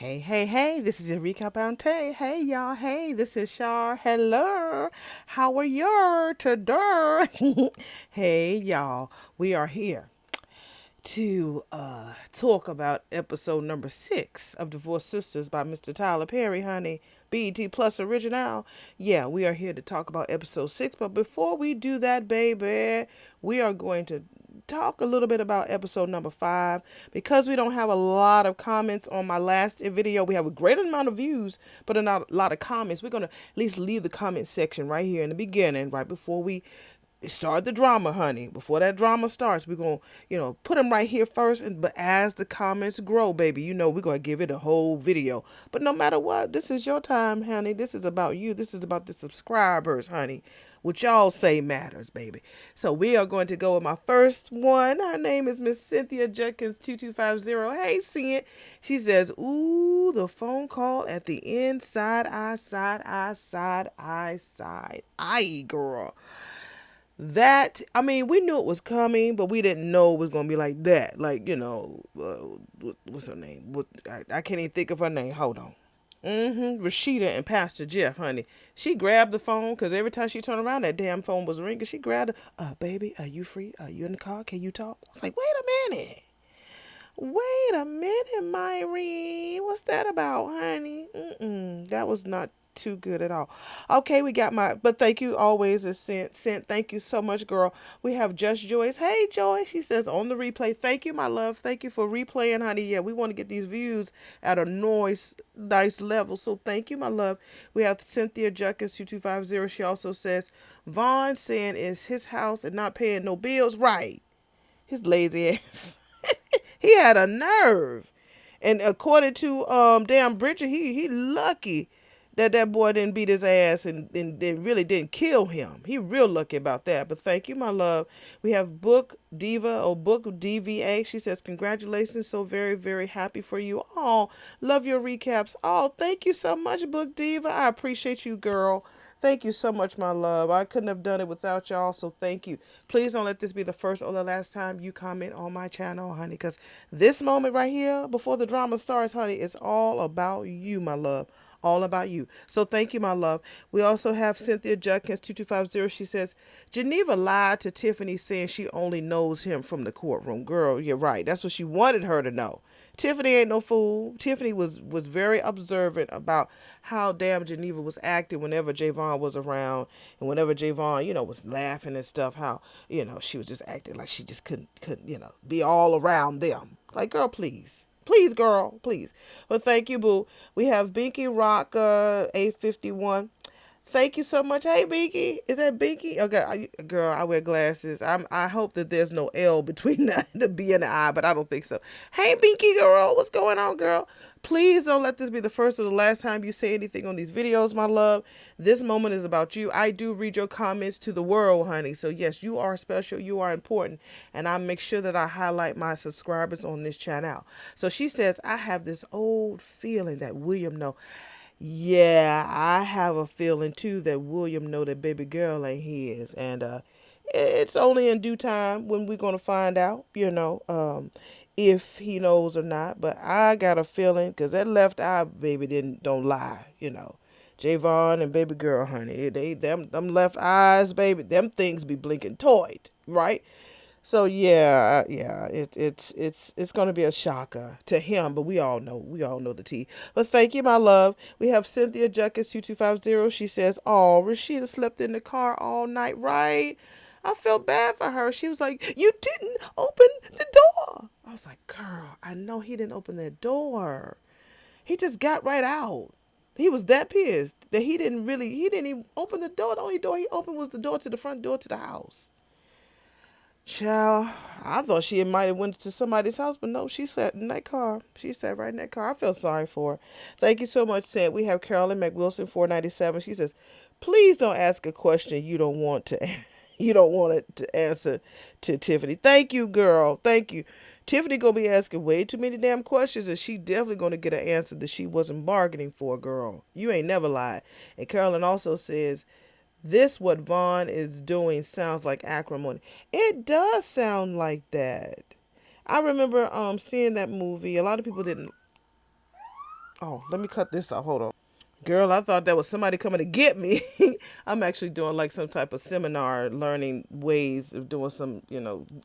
Hey, this is your recap Aunty. Hey, y'all. Hey, this is Shar. Hello. How are you today? Hey, y'all. We are here to talk about episode number 6 of Divorced Sistas by Mr. Tyler Perry, honey. BET Plus Original. Yeah, we are here to talk about episode 6. But before we do that, baby, we are going to talk a little bit about episode number 5 because we don't have a lot of comments on my last video. We have a great amount of views but not a lot of comments. We're going to at least leave the comment section right here in the beginning, right before we start the drama, honey. Before that drama starts, we're going to, put them right here first. But as the comments grow, baby, we're going to give it a whole video. But no matter what, this is your time, honey. This is about you. This is about the subscribers, honey. What y'all say matters, baby. So we are going to go with my first one. Her name is Miss Cynthia Jenkins 2250. Hey, Cynthia. She says, ooh, the phone call at the inside, I, girl. That, I mean, we knew it was coming, but we didn't know it was going to be like that. Like, what's her name? I can't even think of her name. Hold on. Rashida and Pastor Jeff, honey. She grabbed the phone because every time she turned around, that damn phone was ringing. She grabbed it. Baby, are you free? Are you in the car? Can you talk? I was like, wait a minute. Wait a minute, Myrie. What's that about, honey? That was not too good at all. Okay, we got but thank you always is sent. Thank you so much, girl. We have Just Joyce. Hey, Joy. She says on the replay. Thank you, my love. Thank you for replaying, honey. Yeah, we want to get these views at a nice level. So thank you, my love. We have Cynthia Juckins 2250. She also says Vaughn saying it's his house and not paying no bills. Right. His lazy ass. He had a nerve. And according to damn Bridget, he lucky that boy didn't beat his ass and really didn't kill him. He real lucky about that. But thank you, my love. We have Book Diva or Book DVA. She says, congratulations. So very, very happy for you. Oh, love your recaps. Oh, thank you so much, Book Diva. I appreciate you, girl. Thank you so much, my love. I couldn't have done it without y'all, so thank you. Please don't let this be the first or the last time you comment on my channel, honey, because this moment right here, before the drama starts, honey, it's all about you, my love. All about you. So thank you, my love. We also have Cynthia Judkins 2250. She says, Geneva lied to Tiffany saying she only knows him from the courtroom. Girl, you're right. That's what she wanted her to know. Tiffany ain't no fool. Tiffany was very observant about how damn Geneva was acting whenever Javon was around, and whenever Javon, was laughing and stuff, how, she was just acting like she just couldn't, be all around them. Like, girl, please. Please, girl, please. Well, thank you, boo. We have Binky Rock 851. Thank you so much. Hey, Binky. Is that Binky? Okay, girl, I wear glasses. I hope that there's no L between the B and the I, but I don't think so. Hey, Binky girl. What's going on, girl? Please don't let this be the first or the last time you say anything on these videos, my love. This moment is about you. I do read your comments to the world, honey. So, yes, you are special. You are important. And I make sure that I highlight my subscribers on this channel. So she says, I have this old feeling that William know. Yeah, I have a feeling too that William know that baby girl ain't his, and it's only in due time when we're gonna find out, if he knows or not. But I got a feeling because that left eye baby don't lie. Javon and baby girl, honey, them left eyes, baby, them things be blinking toy, right? So yeah, it's gonna be a shocker to him, but we all know the tea. But thank you, my love. We have Cynthia Juckins 2250. She says, "Oh, Rashida slept in the car all night, right?" I felt bad for her. She was like, "You didn't open the door." I was like, "Girl, I know he didn't open that door. He just got right out." He was that pissed that he didn't even open the door. The only door he opened was the door to the front door to the house. Child, I thought she might have went to somebody's house, but no, she sat in that car. She sat right in that car. I feel sorry for her. Thank you so much, Sam. We have Carolyn McWilson 497. She says, "Please don't ask a question you don't want to you don't want it to answer to Tiffany." Thank you, girl. Thank you. Tiffany gonna be asking way too many damn questions, and she definitely gonna get an answer that she wasn't bargaining for, girl. You ain't never lied. And Carolyn also says, this what Vaughn is doing sounds like acrimony. It does sound like that. I remember seeing that movie. A lot of people didn't. Oh, let me cut this out. Hold on. Girl, I thought that was somebody coming to get me. I'm actually doing like some type of seminar, learning ways of doing some,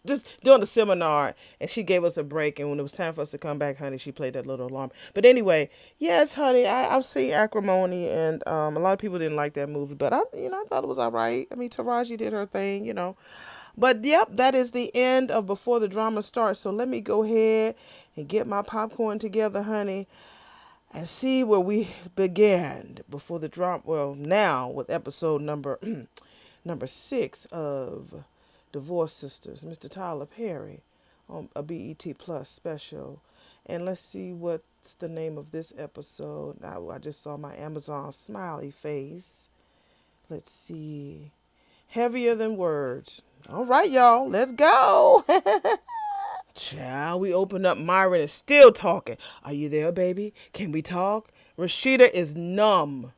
just doing a seminar. And she gave us a break. And when it was time for us to come back, honey, she played that little alarm. But anyway, yes, honey, I've seen Acrimony, and a lot of people didn't like that movie. But I thought it was all right. I mean, Taraji did her thing. But yep, that is the end of Before the Drama Starts. So let me go ahead and get my popcorn together, honey, and see where we began before the drama. Well, now with episode number number 6 of Divorce Sisters, Mr. Tyler Perry, on a BET Plus special. And let's see what's the name of this episode. I just saw my Amazon smiley face. Let's see. Heavier Than Words. All right, y'all, let's go. Child, we opened up. Myron is still talking. Are you there, baby? Can we talk? Rashida is numb.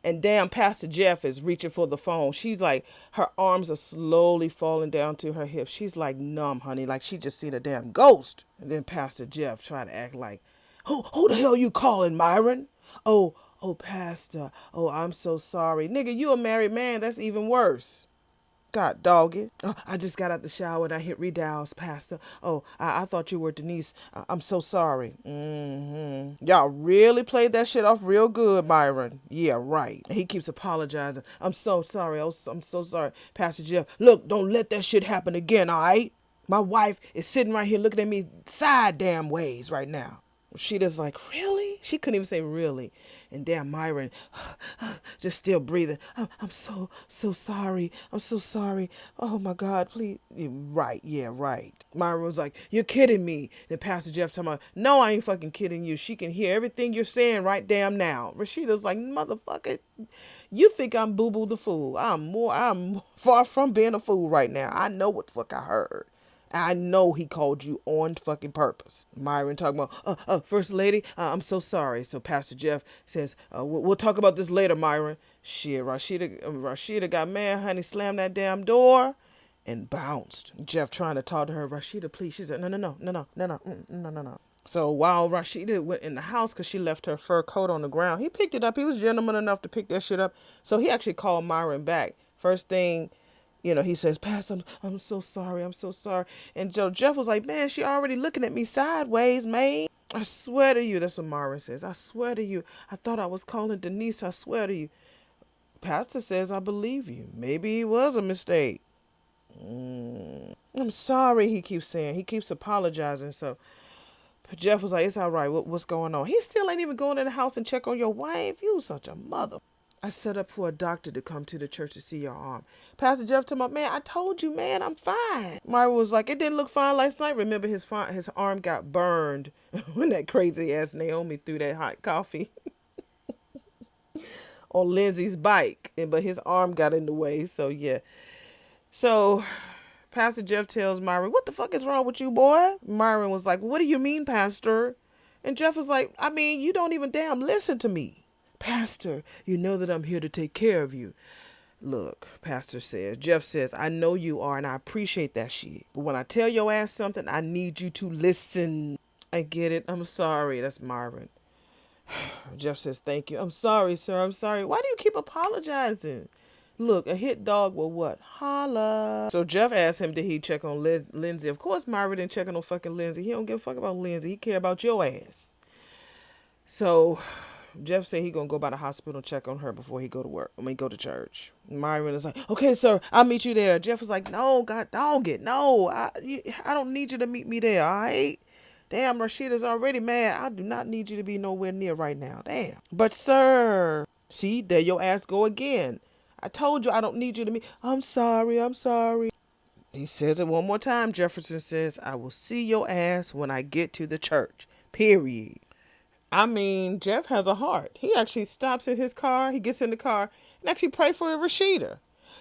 And damn, Pastor Jeff is reaching for the phone. She's like, her arms are slowly falling down to her hips. She's like numb, honey, like she just seen a damn ghost. And then Pastor Jeff trying to act like, who the hell you calling, Myron? Oh, Pastor. Oh, I'm so sorry. Nigga, you a married man. That's even worse. God dog it. Oh, I just got out the shower and I hit redials, Pastor. Oh, I thought you were Denise. I'm so sorry. Y'all really played that shit off real good, Myron. Yeah, right. And he keeps apologizing. I'm so sorry. I'm so sorry. Pastor Jeff, look, don't let that shit happen again, all right? My wife is sitting right here looking at me side damn ways right now. She just like, really? She couldn't even say really. And damn Myron, just still breathing. I'm so sorry. I'm so sorry. Oh my God, please. Right, yeah, right. Myron was like, you're kidding me. Then Pastor Jeff talking about, no, I ain't fucking kidding you. She can hear everything you're saying right damn now. Rashida's like, motherfucker, you think I'm Boo Boo the fool. I'm far from being a fool right now. I know what the fuck I heard. I know he called you on fucking purpose. Myron talking about, First Lady, I'm so sorry. So Pastor Jeff says, we'll talk about this later, Myron. Shit, Rashida got mad, honey, slammed that damn door and bounced. Jeff trying to talk to her, Rashida, please. She said, no. So while Rashida went in the house because she left her fur coat on the ground, he picked it up. He was gentleman enough to pick that shit up. So he actually called Myron back. First thing, he says, Pastor, I'm so sorry. I'm so sorry. And Jeff was like, man, she already looking at me sideways, man. I swear to you. That's what Myron says. I swear to you. I thought I was calling Denise. I swear to you. Pastor says, I believe you. Maybe it was a mistake. I'm sorry, he keeps saying. He keeps apologizing. So Jeff was like, it's all right. What's going on? He still ain't even going in the house and check on your wife. You such a mother. I set up for a doctor to come to the church to see your arm. Pastor Jeff told me, man, I told you, man, I'm fine. Myra was like, it didn't look fine last night. Remember, his arm got burned when that crazy ass Naomi threw that hot coffee on Lindsay's bike. But his arm got in the way. So, yeah. So Pastor Jeff tells Myron, what the fuck is wrong with you, boy? Myron was like, what do you mean, Pastor? And Jeff was like, I mean, you don't even damn listen to me. Pastor, you know that I'm here to take care of you. Look, Pastor says, Jeff says, I know you are and I appreciate that shit. But when I tell your ass something, I need you to listen. I get it. I'm sorry. That's Myron. Jeff says, thank you. I'm sorry, sir. I'm sorry. Why do you keep apologizing? Look, a hit dog will what? Holla. So Jeff asked him, did he check on Lindsay? Of course, Myron didn't check on no fucking Lindsay. He don't give a fuck about Lindsay. He care about your ass. So Jeff said he gonna go by the hospital and check on her before he go to work. Go to church. Myron is like, okay, sir, I'll meet you there. Jeff was like, no, God dog it. No, I don't need you to meet me there, all right? Damn, Rashida's already mad. I do not need you to be nowhere near right now. Damn. But, sir, see, there your ass go again. I told you I don't need you to meet. I'm sorry. He says it one more time. Jefferson says, I will see your ass when I get to the church. Period. I mean, Jeff has a heart. He actually stops in his car. He gets in the car and actually pray for Rashida.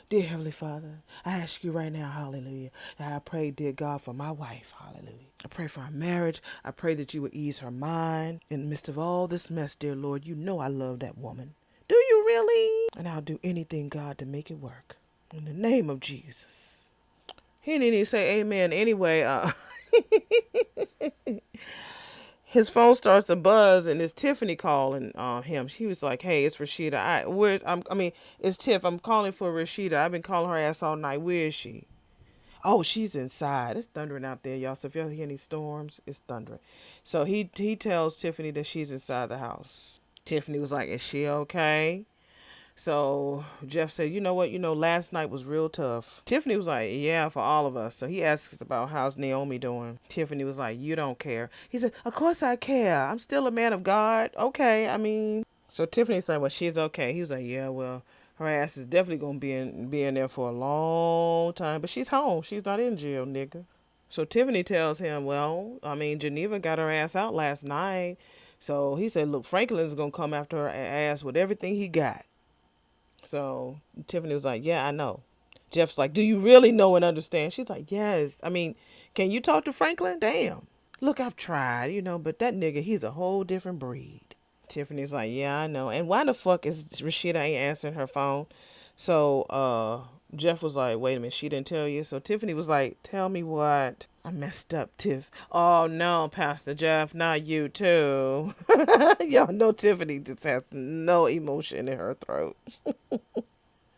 Dear Heavenly Father, I ask you right now, hallelujah. I pray, dear God, for my wife, hallelujah. I pray for our marriage. I pray that you would ease her mind. In the midst of all this mess, dear Lord, you know I love that woman. Do you really? And I'll do anything, God, to make it work. In the name of Jesus. He didn't even say amen anyway. His phone starts to buzz, and it's Tiffany calling him. She was like, "Hey, it's Rashida. It's Tiff. I'm calling for Rashida. I've been calling her ass all night. Where is she?" Oh, she's inside. It's thundering out there, y'all. So if y'all hear any storms, it's thundering. So he tells Tiffany that she's inside the house. Tiffany was like, "Is she okay?" So Jeff said, "You know what? Last night was real tough." Tiffany was like, "Yeah, for all of us." So he asks about how's Naomi doing. Tiffany was like, "You don't care." He said, "Of course I care. I'm still a man of God. Okay, I mean." So Tiffany said, "Well, she's okay." He was like, "Yeah, well, her ass is definitely gonna be in there for a long time, but she's home. She's not in jail, nigga." So Tiffany tells him, "Well, I mean, Geneva got her ass out last night." So he said, "Look, Franklin's gonna come after her ass with everything he got." So Tiffany was like, "Yeah, I know." Jeff's like, "Do you really know and understand?" She's like, "Yes. I mean, can you talk to Franklin? Damn. Look, I've tried, but that nigga, he's a whole different breed." Tiffany's like, "Yeah, I know." And why the fuck is Rashida ain't answering her phone? So Jeff was like, "Wait a minute, she didn't tell you?" So Tiffany was like, "Tell me what." "I messed up, Tiff." "Oh no, Pastor Jeff, not you too." Y'all know Tiffany just has no emotion in her throat.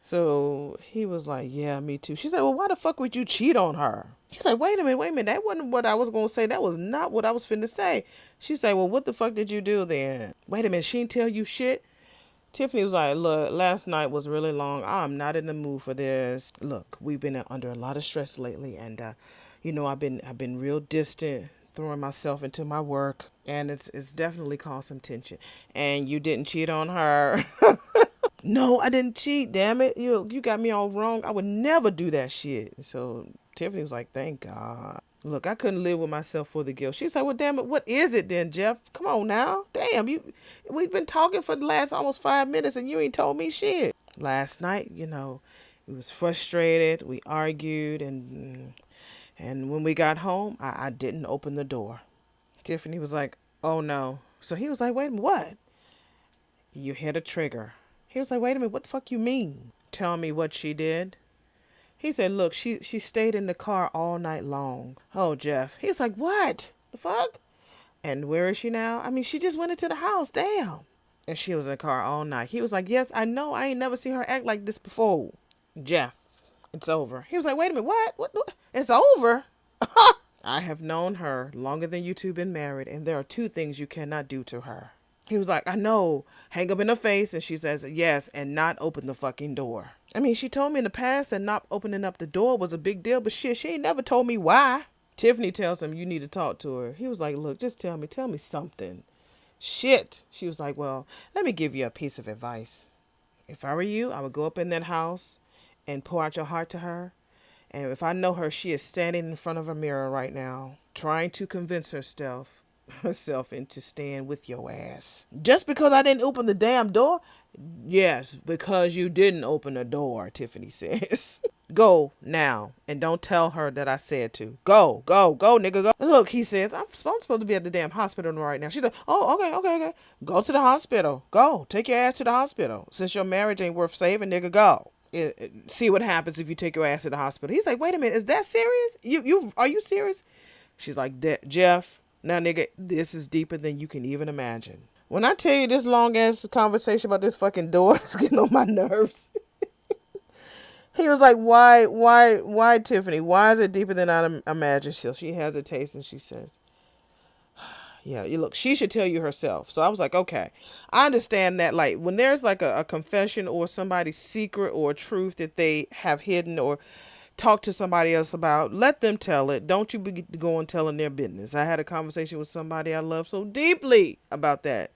So he was like, "Yeah, me too." She said, "Well, why the fuck would you cheat on her?" He's like, wait a minute. That wasn't what I was going to say. That was not what I was finna say." She said, "Well, what the fuck did you do then?" "Wait a minute, she didn't tell you shit?" Tiffany was like, "Look, last night was really long. I'm not in the mood for this. Look, we've been under a lot of stress lately, and I've been real distant, throwing myself into my work, and it's definitely caused some tension. And you didn't cheat on her." "No, I didn't cheat. Damn it, you got me all wrong. I would never do that shit." So Tiffany was like, "Thank God." Look, I couldn't live with myself for the guilt. She said, "Well, damn it, what is it then, Jeff? Come on now. Damn, we've been talking for the last almost 5 minutes and you ain't told me shit." "Last night, we was frustrated. We argued, and when we got home, I didn't open the door." Tiffany was like, "Oh no." So he was like, "Wait a minute, what?" "You hit a trigger." He was like, "Wait a minute, what the fuck you mean?" "Tell me what she did." He said, "Look, she stayed in the car all night long." "Oh, Jeff." He was like, "What the fuck?" "And where is she now?" "I mean, she just went into the house. Damn." "And she was in the car all night." He was like, "Yes, I know. I ain't never seen her act like this before." "Jeff, it's over." He was like, "Wait a minute, what? It's over?" "I have known her longer than you two been married, and there are two things you cannot do to her." He was like, "I know." Hang up in her face, and she says, "Yes, and not open the fucking door." I mean, she told me in the past that not opening up the door was a big deal, but shit, she ain't never told me why. Tiffany tells him, "You need to talk to her." He was like, "Look, just tell me something." "Shit." She was like, "Well, let me give you a piece of advice. If I were you, I would go up in that house and pour out your heart to her. And if I know her, she is standing in front of a mirror right now, trying to convince herself into staying with your ass. Just because I didn't open the damn door?" "Yes, because you didn't open the door," Tiffany says. "Go now, and don't tell her that I said to. Go, nigga, go." "Look," he says, I'm supposed to be at the damn hospital right now." She's like, "Oh, okay. Go to the hospital. Go. Take your ass to the hospital. Since your marriage ain't worth saving, nigga, go. See what happens if you take your ass to the hospital." He's like, "Wait a minute, is that serious? Are you serious?" She's like, "Jeff, now nigga, this is deeper than you can even imagine." When I tell you this long ass conversation about this fucking door is getting on my nerves. He was like, why, Tiffany? Why is it deeper than I imagine?" She hesitates and she says, "Yeah, you look, she should tell you herself." So I was like, okay, I understand that. Like when there's like a confession or somebody's secret or a truth that they have hidden or talk to somebody else about, let them tell it. Don't you be going telling their business. I had a conversation with somebody I love so deeply about that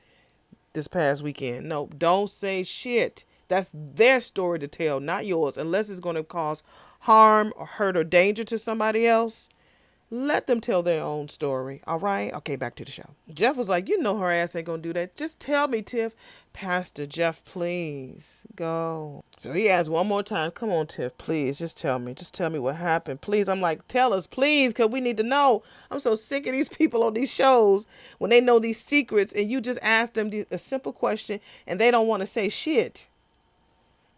this past weekend. No, don't say shit. That's their story to tell, not yours, unless it's going to cause harm or hurt or danger to somebody else. Let them tell their own story. All right? Okay, back to the show. Jeff was like, her ass ain't going to do that. Just tell me, Tiff. "Pastor Jeff, please go." So he asked one more time, "Come on, Tiff, please. Just tell me. Just tell me what happened. Please." I'm like, "Tell us, please, because we need to know." I'm so sick of these people on these shows when they know these secrets and you just ask them a simple question and they don't want to say shit.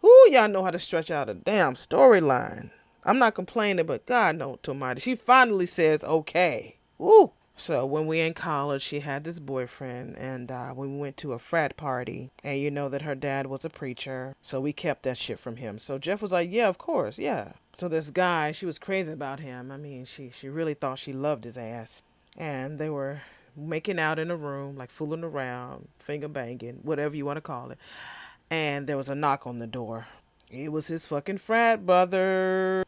Ooh, y'all know how to stretch out a damn storyline. I'm not complaining, but God knows, almighty. She finally says, okay. Ooh. So when we in college, she had this boyfriend, and when we went to a frat party, and you know that her dad was a preacher, so we kept that shit from him. So Jeff was like, "Yeah, of course, yeah." So this guy, she was crazy about him. I mean, she really thought she loved his ass, and they were making out in a room, like fooling around, finger banging, whatever you want to call it. And there was a knock on the door. It was his fucking frat brother.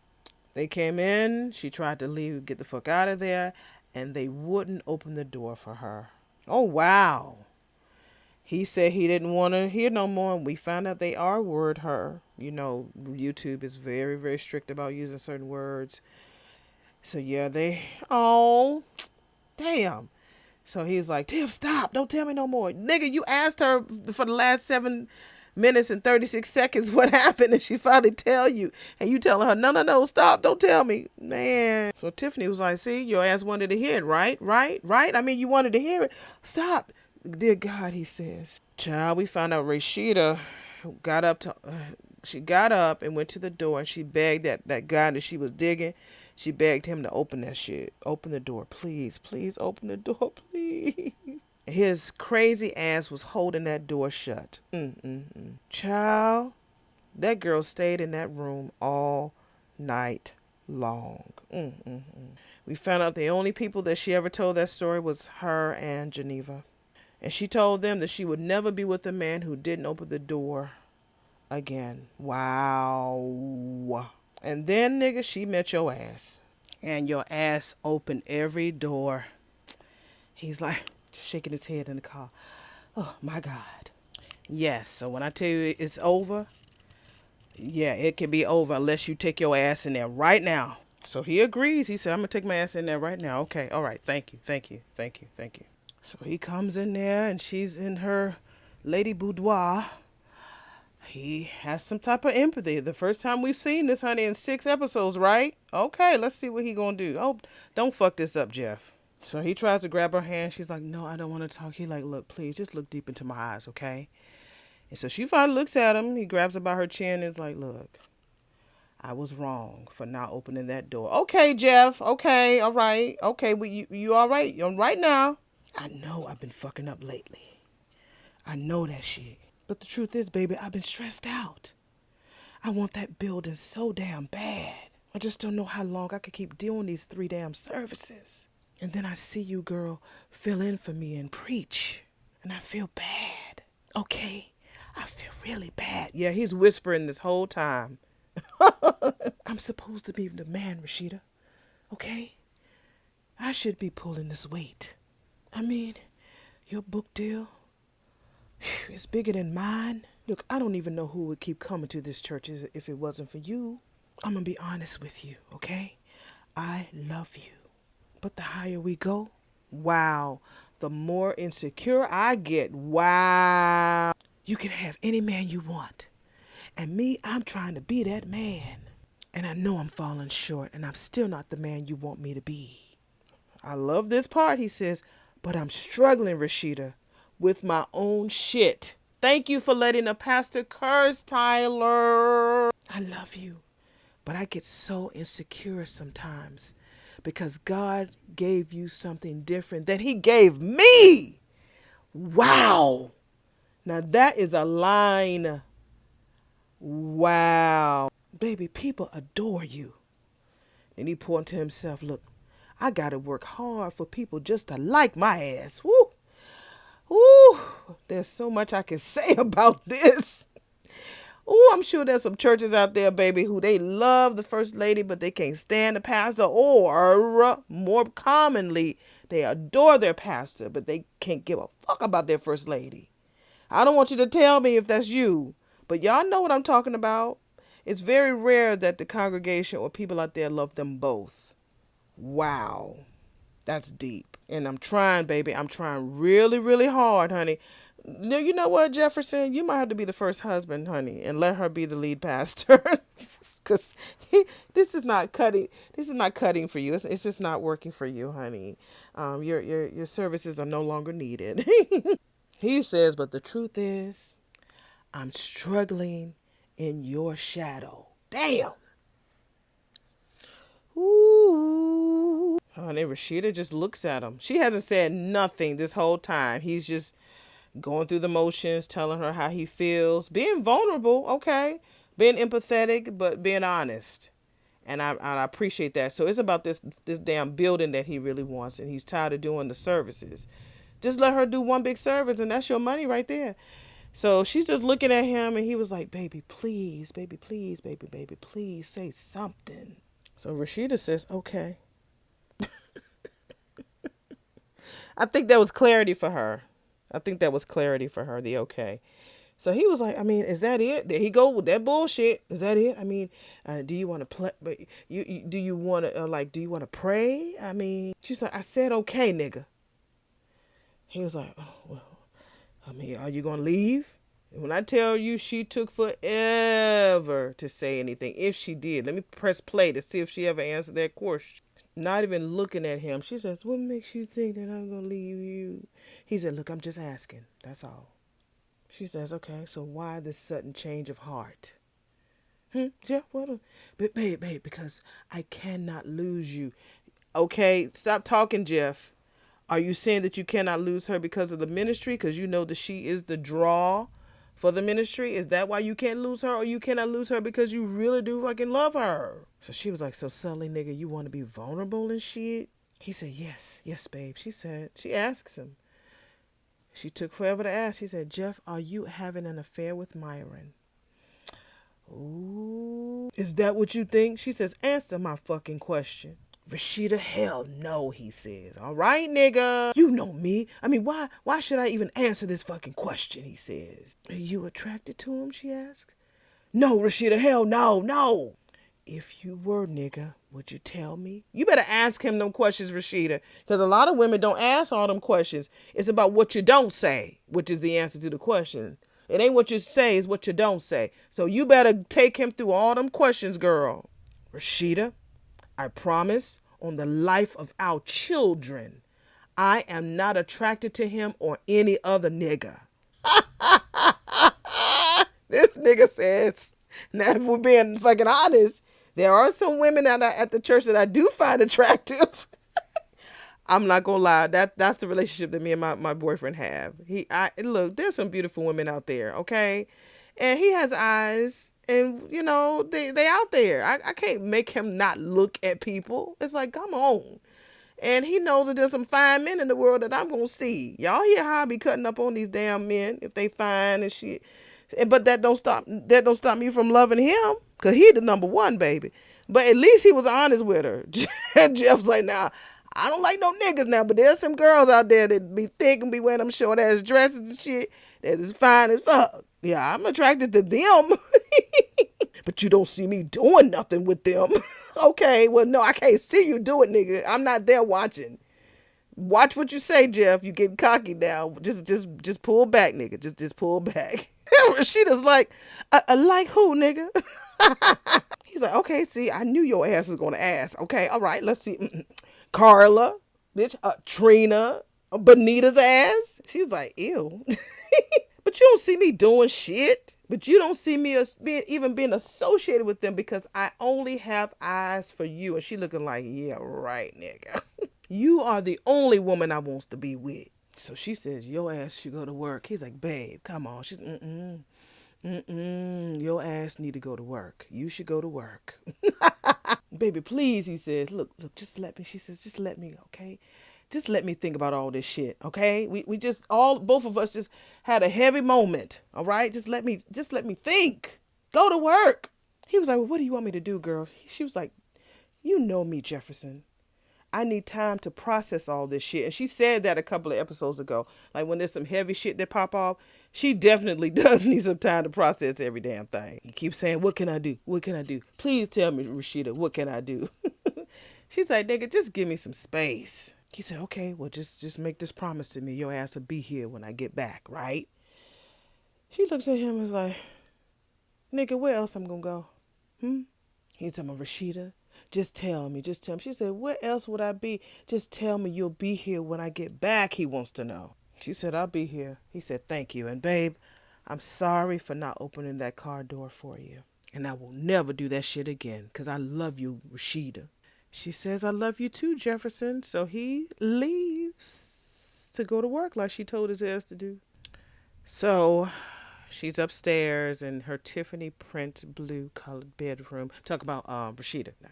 They came in. She tried to leave, get the fuck out of there, and they wouldn't open the door for her. Oh, wow. He said he didn't want to hear no more. And we found out they R word her. You know, YouTube is very, very strict about using certain words. So, yeah, oh, damn. So he's like, Tiff, stop. Don't tell me no more. Nigga, you asked her for the last 7 minutes and 36 seconds what happened, and she finally tell you. And you telling her, no, stop. Don't tell me. Man. So Tiffany was like, see, your ass wanted to hear it, right? Right? I mean, you wanted to hear it. Stop. Dear God, he says. Child, we found out Rashida got up to... she got up and went to the door, and she begged that guy that she was digging. She begged him to open that shit. Open the door, please. Please open the door, please. His crazy ass was holding that door shut. Child, that girl stayed in that room all night long. We found out the only people that she ever told that story was her and Geneva. And she told them that she would never be with a man who didn't open the door again. Wow. And then, nigga, she met your ass. And your ass opened every door. He's like, shaking his head in the car. Oh, my God. Yes, so when I tell you it's over, yeah, it can be over unless you take your ass in there right now. So he agrees. He said, I'm going to take my ass in there right now. Okay, all right, thank you. So he comes in there, and she's in her lady boudoir. He has some type of empathy. The first time we've seen this, honey, in 6 episodes, right? Okay, let's see what he gonna do. Oh, don't fuck this up, Jeff. So he tries to grab her hand. She's like, no, I don't want to talk. He like, look, please, just look deep into my eyes, okay? And so she finally looks at him. He grabs her by her chin and is like, look, I was wrong for not opening that door. Okay, Jeff. Okay, all right. Okay, well, you all right? You're all right now. I know I've been fucking up lately. I know that shit. But the truth is, baby, I've been stressed out. I want that building so damn bad. I just don't know how long I could keep doing these 3 damn services. And then I see you, girl, fill in for me and preach. And I feel bad. Okay? I feel really bad. Yeah, he's whispering this whole time. I'm supposed to be the man, Rashida. Okay? I should be pulling this weight. I mean, your book deal, it's bigger than mine. Look, I don't even know who would keep coming to this church if it wasn't for you. I'm going to be honest with you, okay? I love you. But the higher we go, wow, the more insecure I get. Wow. You can have any man you want. And me, I'm trying to be that man. And I know I'm falling short, and I'm still not the man you want me to be. I love this part, he says, but I'm struggling, Rashida, with my own shit. Thank you for letting the pastor curse, Tyler. I love you, but I get so insecure sometimes because God gave you something different than he gave me. Wow. Now that is a line. Wow. Baby, people adore you. And he pointed to himself, look, I got to work hard for people just to like my ass. Woo. Woo. There's so much I can say about this. Oh, I'm sure there's some churches out there, baby, who they love the first lady, but they can't stand the pastor. Or, more commonly, they adore their pastor, but they can't give a fuck about their first lady. I don't want you to tell me if that's you, but y'all know what I'm talking about. It's very rare that the congregation or people out there love them both. Wow. That's deep. And I'm trying, baby. I'm trying really, really hard, honey. You know what, Jefferson? You might have to be the first husband, honey, and let her be the lead pastor. Because this is not cutting. This is not cutting for you. It's just not working for you, honey. Your services are no longer needed. He says, but the truth is, I'm struggling in your shadow. Damn. Ooh. Honey, Rashida just looks at him. She hasn't said nothing this whole time. He's just going through the motions, telling her how he feels, being vulnerable, okay, being empathetic, but being honest. And I appreciate that. So it's about this damn building that he really wants, and he's tired of doing the services. Just let her do one big service, and that's your money right there. So she's just looking at him, and he was like, "Baby, please, baby, please, baby, please, say something." So Rashida says, "Okay." I think that was clarity for her. I think that was clarity for her. The okay. So he was like, I mean, is that it? There he go with that bullshit. Is that it? I mean, do you want to play? But do you want to do you want to pray? I mean, she's like, I said okay, nigga. He was like, oh, well, I mean, are you gonna leave? And when I tell you, she took forever to say anything. If she did, let me press play to see if she ever answered that question. Not even looking at him, she says, "What makes you think that I'm gonna leave you?" He said, "Look, I'm just asking. That's all." She says, "Okay, so why this sudden change of heart?" Jeff, what? But babe, because I cannot lose you. Okay, stop talking, Jeff. Are you saying that you cannot lose her because of the ministry? Because you know that she is the draw for the ministry? Is that why you can't lose her? Or you cannot lose her because you really do fucking love her? So she was like, so suddenly, nigga, you want to be vulnerable and shit? He said, yes, babe. She asks him. She took forever to ask. She said, Jeff, are you having an affair with Myron? Ooh. Is that what you think? She says, answer my fucking question. Rashida, hell no, he says. All right, nigga. You know me. I mean, why should I even answer this fucking question, he says. Are you attracted to him, she asks. No, Rashida, hell no. If you were, nigga, would you tell me? You better ask him them questions, Rashida, because a lot of women don't ask all them questions. It's about what you don't say, which is the answer to the question. It ain't what you say, it's what you don't say. So you better take him through all them questions, girl. Rashida, I promise on the life of our children, I am not attracted to him or any other nigga. This nigga says, now if we're being fucking honest, there are some women at the church that I do find attractive. I'm not gonna lie. That's the relationship that me and my boyfriend have. Look, there's some beautiful women out there, okay? And he has eyes, and you know, they out there. I can't make him not look at people. It's like, come on. And he knows that there's some fine men in the world that I'm gonna see. Y'all hear how I be cutting up on these damn men if they fine and shit. But that don't stop me from loving him, cause he the number one, baby. But at least he was honest with her. Jeff's like, now I don't like no niggas now, but there's some girls out there that be thick and be wearing them short ass dresses and shit that is fine as fuck. Yeah, I'm attracted to them. But you don't see me doing nothing with them. Okay, well, no, I can't see you do it, nigga. I'm not there watching. Watch what you say, Jeff. You getting cocky now. Just pull back, nigga. Just pull back. Rashida's like, like who, nigga? He's like, okay, see, I knew your ass was gonna ask. Okay, all right, let's see. Carla, bitch, Trina, Benita's ass. She was like, ew. But you don't see me doing shit. But you don't see me as even being associated with them because I only have eyes for you. And she looking like, yeah, right, nigga. You are the only woman I wants to be with. So she says, your ass should go to work. He's like, babe, come on. She's, your ass need to go to work. You should go to work. Baby, please, he says, look, just let me. She says, just let me, okay? Just let me think about all this shit, okay? We just both of us just had a heavy moment, all right? Just let me think. Go to work. He was like, well, what do you want me to do, girl? She was like, you know me, Jefferson. I need time to process all this shit. And she said that a couple of episodes ago. Like when there's some heavy shit that pop off, she definitely does need some time to process every damn thing. He keeps saying, what can I do? What can I do? Please tell me, Rashida, what can I do? She's like, nigga, just give me some space. He said, okay, well, just make this promise to me. Your ass will be here when I get back, right? She looks at him and is like, nigga, where else I'm going to go? He's talking about, Rashida, just tell me. She said, where else would I be? Just tell me you'll be here when I get back, he wants to know. She said, I'll be here. He said, thank you. And babe, I'm sorry for not opening that car door for you. And I will never do that shit again because I love you, Rashida. She says, I love you too, Jefferson. So he leaves to go to work like she told his ass to do. So she's upstairs in her Tiffany print blue colored bedroom. Talk about Rashida now.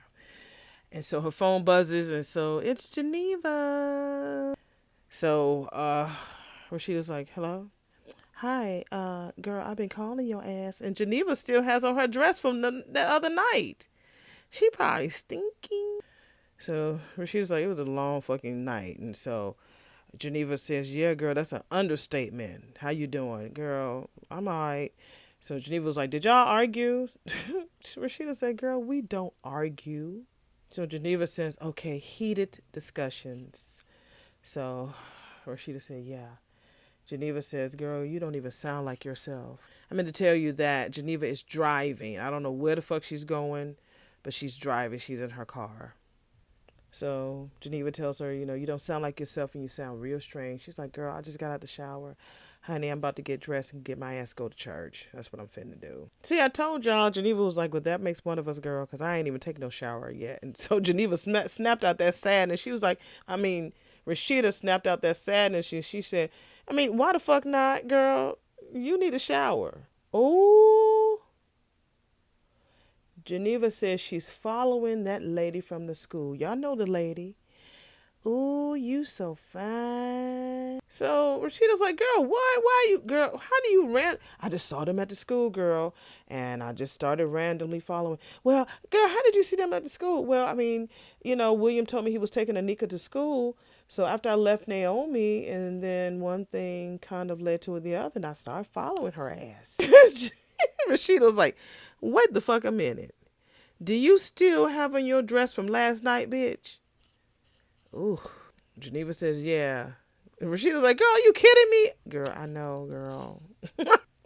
And so her phone buzzes, and so it's Geneva. So Rashida's like, hello? Hi, girl, I've been calling your ass. And Geneva still has on her dress from that other night. She probably stinking. So Rashida's like, it was a long fucking night. And so Geneva says, yeah, girl, that's an understatement. How you doing? Girl, I'm all right. So Geneva was like, did y'all argue? Rashida said, girl, we don't argue. So Geneva says, okay, heated discussions. So Rashida said, yeah. Geneva says, girl, you don't even sound like yourself. I meant to tell you that Geneva is driving. I don't know where the fuck she's going, but she's driving. She's in her car. So Geneva tells her, you don't sound like yourself and you sound real strange. She's like, girl, I just got out the shower. Honey, I'm about to get dressed and get my ass go to church. That's what I'm finna do. See, I told y'all, Geneva was like, well, that makes one of us, girl, because I ain't even taken no shower yet. And so Geneva snapped out that sadness. She was like, Rashida snapped out that sadness. She said, why the fuck not, girl? You need a shower. Oh. Geneva says she's following that lady from the school. Y'all know the lady. Ooh, you so fine. So Rashida's like, girl, why you, girl, how do you I just saw them at the school, girl, and I just started randomly following. Well, girl, how did you see them at the school? Well, William told me he was taking Anika to school. So after I left Naomi, and then one thing kind of led to the other, and I started following her ass. Rashida's like, wait the fuck a minute. Do you still have on your dress from last night, bitch? Ooh. Geneva says, yeah. And Rashida's like, girl, are you kidding me? Girl, I know, girl.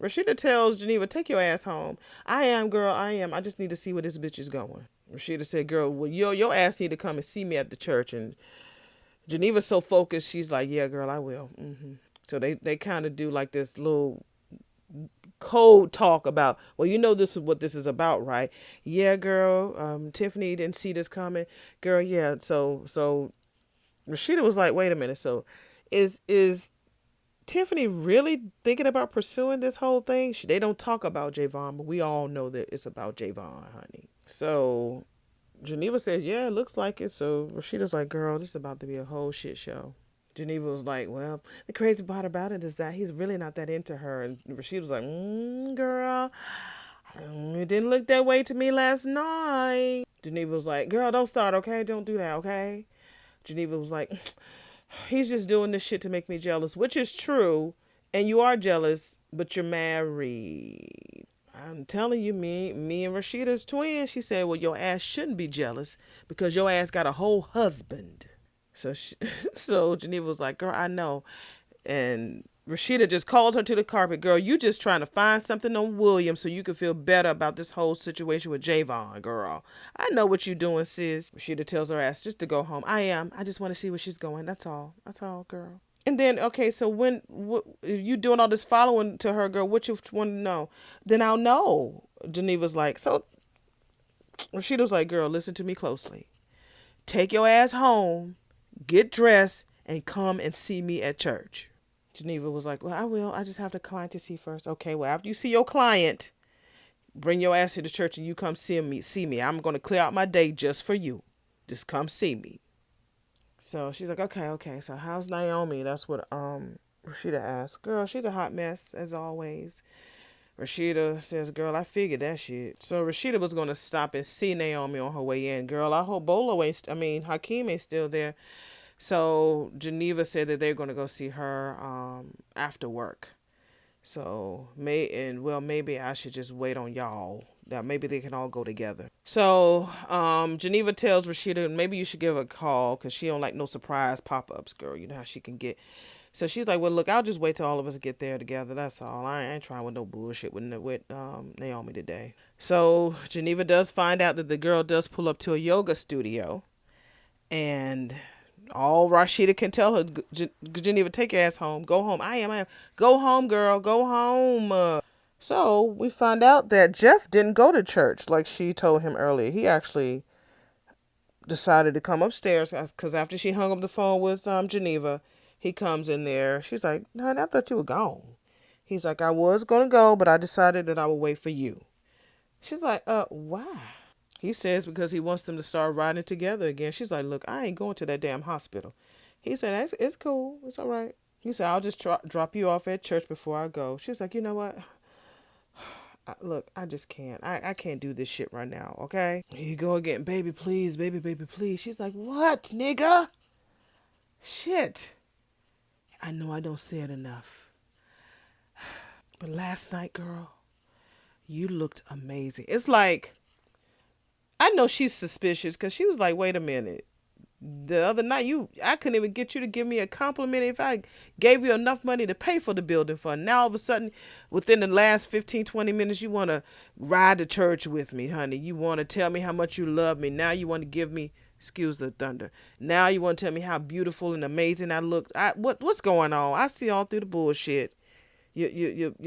Rashida tells Geneva, take your ass home. I am, girl, I am. I just need to see where this bitch is going. Rashida said, girl, well, your ass need to come and see me at the church. And Geneva's so focused, she's like, yeah, girl, I will. So they kind of do like this little code talk about, well, this is what this is about, right? Yeah, girl, Tiffany didn't see this coming. Girl, yeah, so Rashida was like, wait a minute, so is Tiffany really thinking about pursuing this whole thing? They don't talk about Javon, but we all know that it's about Javon, honey. So Geneva says, yeah, it looks like it. So Rashida's like, girl, this is about to be a whole shit show. Geneva was like, well, the crazy part about it is that he's really not that into her. And Rashida was like, girl, it didn't look that way to me last night. Geneva was like, girl, don't start, okay? Don't do that, okay? Geneva was like, he's just doing this shit to make me jealous, which is true. And you are jealous, but you're married. I'm telling you, me and Rashida's twins. She said, well, your ass shouldn't be jealous because your ass got a whole husband. So Geneva was like, girl, I know. And Rashida just called her to the carpet. Girl, you just trying to find something on William so you can feel better about this whole situation with Javon, girl. I know what you doing, sis. Rashida tells her ass just to go home. I am. I just want to see where she's going. That's all. That's all, girl. And then, okay, so when you doing all this following to her, girl, what you want to know? Then I'll know. Geneva's like, so Rashida's like, girl, listen to me closely. Take your ass home, get dressed, and come and see me at church. Geneva was like, well, I will. I just have the client to see first. Okay, well, after you see your client, bring your ass to the church and you come see me. I'm going to clear out my day just for you. Just come see me. So she's like, okay. So how's Naomi? That's what Rashida asked. Girl, she's a hot mess, as always. Rashida says, girl, I figured that shit. So Rashida was going to stop and see Naomi on her way in. Girl, I hope Hakeem ain't still there. So Geneva said that they're going to go see her after work. So maybe I should just wait on y'all. That maybe they can all go together. So Geneva tells Rashida maybe you should give her a call because she don't like no surprise pop-ups, girl. You know how she can get. So she's like, well, look, I'll just wait till all of us get there together. That's all. I ain't trying with no bullshit with Naomi today. So Geneva does find out that the girl does pull up to a yoga studio. And all Rashida can tell her, Geneva, take your ass home. Go home. I am. Go home, girl. Go home. So we find out that Jeff didn't go to church like she told him earlier. He actually decided to come upstairs because after she hung up the phone with Geneva, he comes in there. She's like, "Honey, I thought you were gone." He's like, "I was gonna go, but I decided that I would wait for you." She's like, why?" He says because he wants them to start riding together again. She's like, "Look, I ain't going to that damn hospital." He said, it's cool. It's all right." He said, "I'll just drop you off at church before I go." She's like, "You know what? Look, I just can't. I can't do this shit right now, okay?" Here you go again. "Baby, please. Baby, baby, please." She's like, "What, nigga? Shit. I know I don't say it enough. But last night, girl, you looked amazing." It's like, I know she's suspicious because she was like, "Wait a minute. The other night, I couldn't even get you to give me a compliment if I gave you enough money to pay for the building fund. Now, all of a sudden, within the last 15, 20 minutes, you want to ride to church with me, honey. You want to tell me how much you love me. Now you want to give me, excuse the thunder. Now you want to tell me how beautiful and amazing I look. What's going on? I see all through the bullshit. You're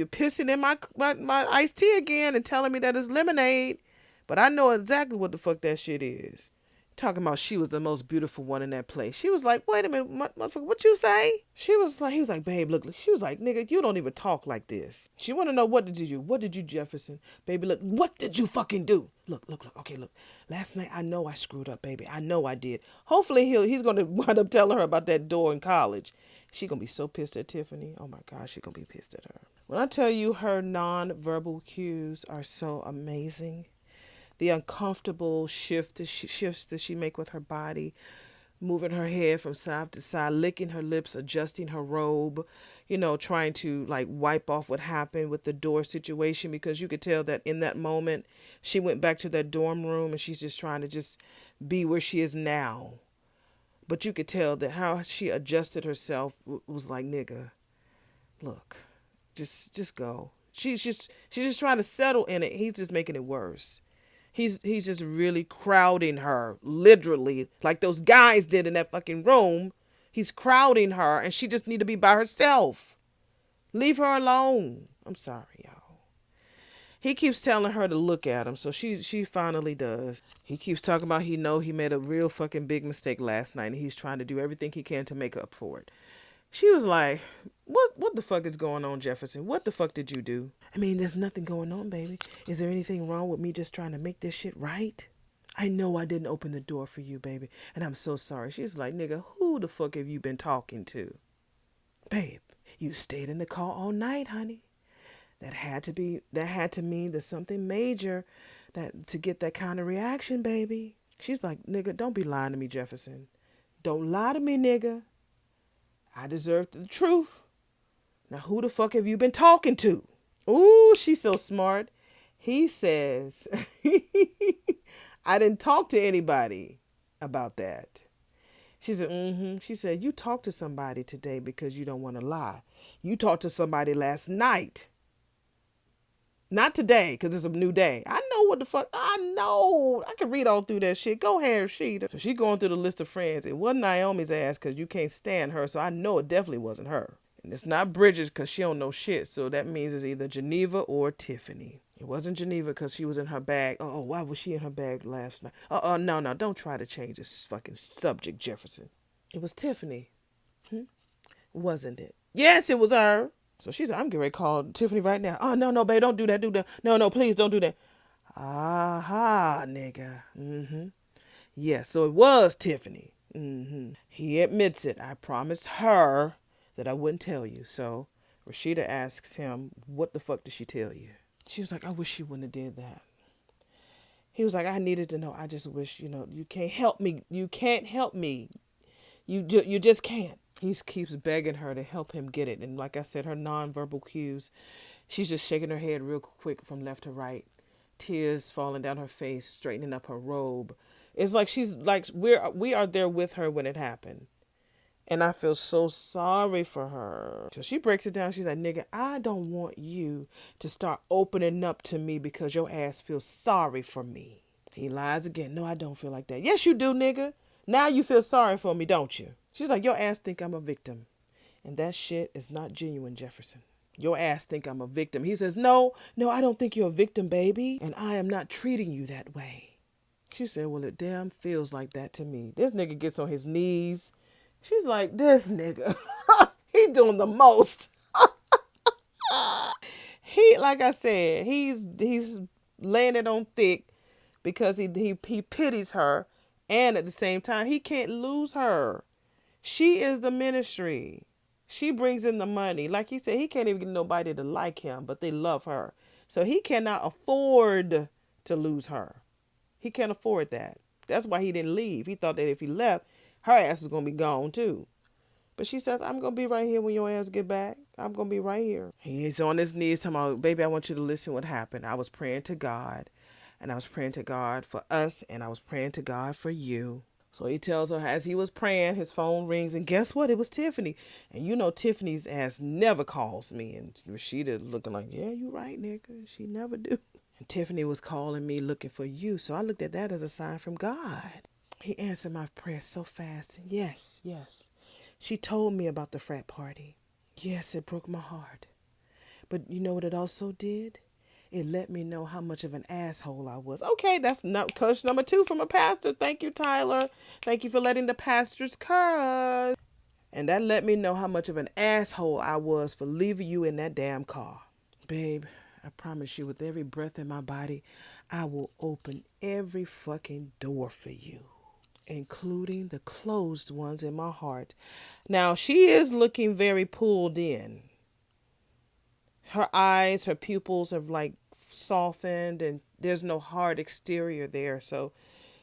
pissing in my iced tea again and telling me that it's lemonade. But I know exactly what the fuck that shit is. Talking about she was the most beautiful one in that place. She was like, "Wait a minute, motherfucker, what you say?" He was like, "Babe, look." She was like, "Nigga, you don't even talk like this." She want to know, what did you do? What did you, Jefferson? "Baby, look, what did you fucking do? Look. Okay, look. Last night, I know I screwed up, baby. I know I did." Hopefully, he's going to wind up telling her about that door in college. She going to be so pissed at Tiffany. Oh my gosh, she going to be pissed at her. When I tell you her non-verbal cues are so amazing, the uncomfortable shifts that she make with her body, moving her head from side to side, licking her lips, adjusting her robe, trying to like wipe off what happened with the door situation, because you could tell that in that moment she went back to that dorm room and she's just trying to just be where she is now. But you could tell that how she adjusted herself was like, "Nigga, look, just go." She's just trying to settle in it. He's just making it worse. He's just really crowding her, literally, like those guys did in that fucking room. He's crowding her, and she just need to be by herself. Leave her alone. I'm sorry, y'all. He keeps telling her to look at him, so she finally does. He keeps talking about he made a real fucking big mistake last night, and he's trying to do everything he can to make up for it. She was like, what the fuck is going on, Jefferson? What the fuck did you do?" "I mean, there's nothing going on, baby. Is there anything wrong with me just trying to make this shit right? I know I didn't open the door for you, baby, and I'm so sorry." She's like, "Nigga, who the fuck have you been talking to?" "Babe, you stayed in the car all night, honey. That had to mean there's something major that to get that kind of reaction, baby." She's like, "Nigga, don't be lying to me, Jefferson. Don't lie to me, nigga. I deserve the truth. Now, who the fuck have you been talking to?" Ooh, she's so smart. He says, "I didn't talk to anybody about that." She said, "Mm-hmm." She said, "You talked to somebody today because you don't want to lie. You talked to somebody last night. Not today, because it's a new day." I know what the fuck. I know. I can read all through that shit. Go ahead, Sheeta. So she going through the list of friends. It wasn't Naomi's ass because you can't stand her. So I know it definitely wasn't her. And it's not Bridget because she don't know shit. So that means it's either Geneva or Tiffany. It wasn't Geneva because she was in her bag. Oh, why was she in her bag last night? No. Don't try to change this fucking subject, Jefferson. It was Tiffany. Wasn't it? Yes, it was her. So she said, "I'm getting ready to call Tiffany right now." "Oh, no, babe, don't do that. Do that. No, please don't do that." Aha, nigga. Mm-hmm. Yeah, so it was Tiffany. Mm-hmm. He admits it. "I promised her that I wouldn't tell you." So Rashida asks him, "What the fuck did she tell you?" She was like, "I wish she wouldn't have did that." He was like, "I needed to know. I just wish, you can't help me. You can't help me. You just can't." He keeps begging her to help him get it. And like I said, her nonverbal cues, she's just shaking her head real quick from left to right. Tears falling down her face, straightening up her robe. It's like she's like we are there with her when it happened. And I feel so sorry for her. So she breaks it down. She's like, "Nigga, I don't want you to start opening up to me because your ass feels sorry for me." He lies again. "No, I don't feel like that." "Yes, you do, nigga. Now you feel sorry for me, don't you?" She's like, "Your ass think I'm a victim. And that shit is not genuine, Jefferson. Your ass think I'm a victim." He says, No, I don't think you're a victim, baby. And I am not treating you that way." She said, well, it damn feels like that to me. This nigga gets on his knees. She's like, this nigga, he doing the most. He, like I said, he's laying it on thick because he pities her, and at the same time, he can't lose her. She is the ministry. She brings in the money. Like he said, he can't even get nobody to like him, but they love her. So he cannot afford to lose her. He can't afford that. That's why he didn't leave. He thought that if he left, her ass was going to be gone too. But she says, I'm going to be right here when your ass get back. I'm going to be right here. He's on his knees talking about, baby, I want you to listen what happened. I was praying to God, and I was praying to God for us, and I was praying to God for you. So he tells her as he was praying, his phone rings, and guess what? It was Tiffany. And you know Tiffany's ass never calls me. And Rashida looking like, yeah, you right, nigga. She never do. And Tiffany was calling me looking for you. So I looked at that as a sign from God. He answered my prayer so fast. Yes, yes. She told me about the frat party. Yes, it broke my heart. But you know what it also did? It let me know how much of an asshole I was. Okay, that's not coach number 2 from a pastor. Thank you, Tyler. Thank you for letting the pastors curse. And that let me know how much of an asshole I was for leaving you in that damn car. Babe, I promise you with every breath in my body, I will open every fucking door for you, including the closed ones in my heart. Now, she is looking very pulled in. Her eyes, her pupils have like softened, and there's no hard exterior there. So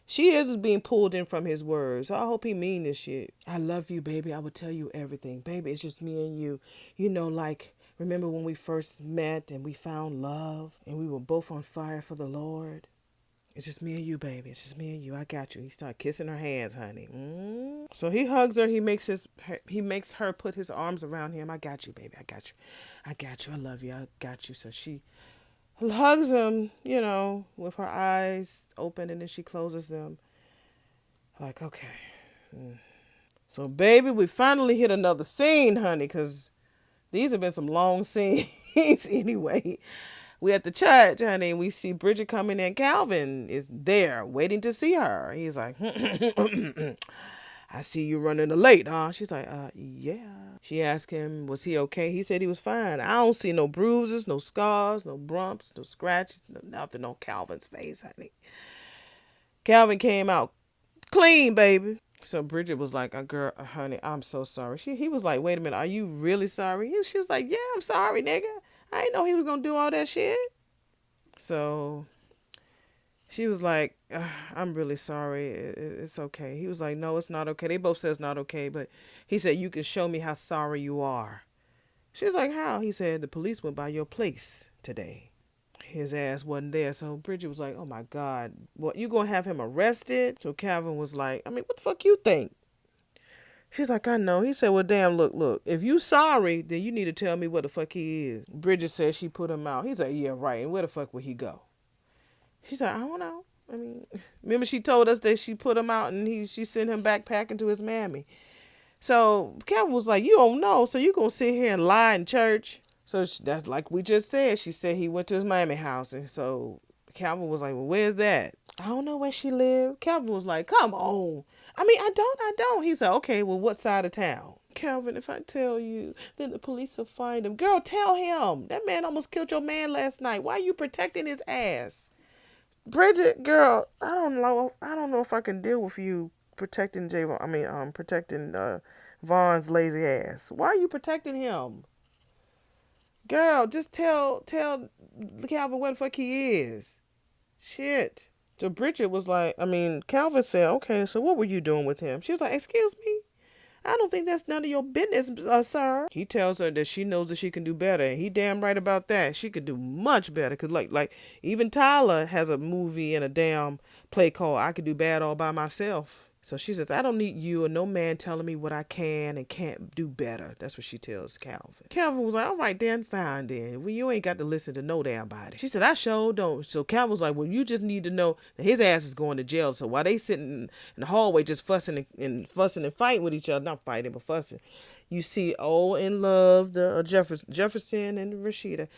she is being pulled in from his words. I hope he mean this shit. I love you, baby. I will tell you everything. Baby, it's just me and you. You know, like, remember when we first met and we found love and we were both on fire for the Lord? It's just me and you, baby. It's just me and you. I got you. He started kissing her hands, honey. So he hugs her. He makes her put his arms around him. I got you, baby. I got you. I got you. I love you. I got you. So she hugs him, you know, with her eyes open, and then she closes them. Like, okay. So, baby, we finally hit another scene, honey, because these have been some long scenes anyway. We at the church, honey, and we see Bridget coming in. Calvin is there waiting to see her. He's like, I see you running late, huh? She's like, yeah. She asked him, was he okay? He said he was fine. I don't see no bruises, no scars, no bumps, no scratches, nothing on Calvin's face, honey. Calvin came out clean, baby. So Bridget was like, girl, honey, I'm so sorry. He was like, wait a minute, are you really sorry? She was like, yeah, I'm sorry, nigga. I didn't know he was going to do all that shit. So she was like, I'm really sorry. It's okay. He was like, no, it's not okay. They both said it's not okay. But he said, you can show me how sorry you are. She was like, how? He said, the police went by your place today. His ass wasn't there. So Bridget was like, oh my God, what, you going to have him arrested? So Calvin was like, I mean, what the fuck you think? She's like, I know. He said, well, damn, look. If you sorry, then you need to tell me what the fuck he is. Bridget said she put him out. He's like, yeah, right. And where the fuck would he go? She's like, I don't know. I mean, remember she told us that she put him out and she sent him back packing to his mammy. So Calvin was like, you don't know. So you going to sit here and lie in church? So that's like we just said. She said he went to his mammy house. And so Calvin was like, well, where's that? I don't know where she lived. Calvin was like, come on. I mean, I don't. He said, okay, well, what side of town? Calvin, if I tell you, then the police will find him. Girl, tell him. That man almost killed your man last night. Why are you protecting his ass? Bridget, girl, I don't know if I can deal with you protecting protecting Vaughn's lazy ass. Why are you protecting him? Girl, just tell Calvin what the fuck he is. Shit. So Bridget was like, Calvin said, okay, so what were you doing with him? She was like, excuse me? I don't think that's none of your business, sir. He tells her that she knows that she can do better. And he damn right about that. She could do much better. Because like even Tyler has a movie and a damn play called I Could Do Bad All By Myself. So she says, I don't need you or no man telling me what I can and can't do better. That's what she tells Calvin. Calvin was like, all right, then, fine, then. Well, you ain't got to listen to no damn body. She said, I sure don't. So Calvin was like, well, you just need to know that his ass is going to jail. So while they sitting in the hallway just fussing and fighting with each other, not fighting, but fussing, you see, in love, the Jefferson and Rashida.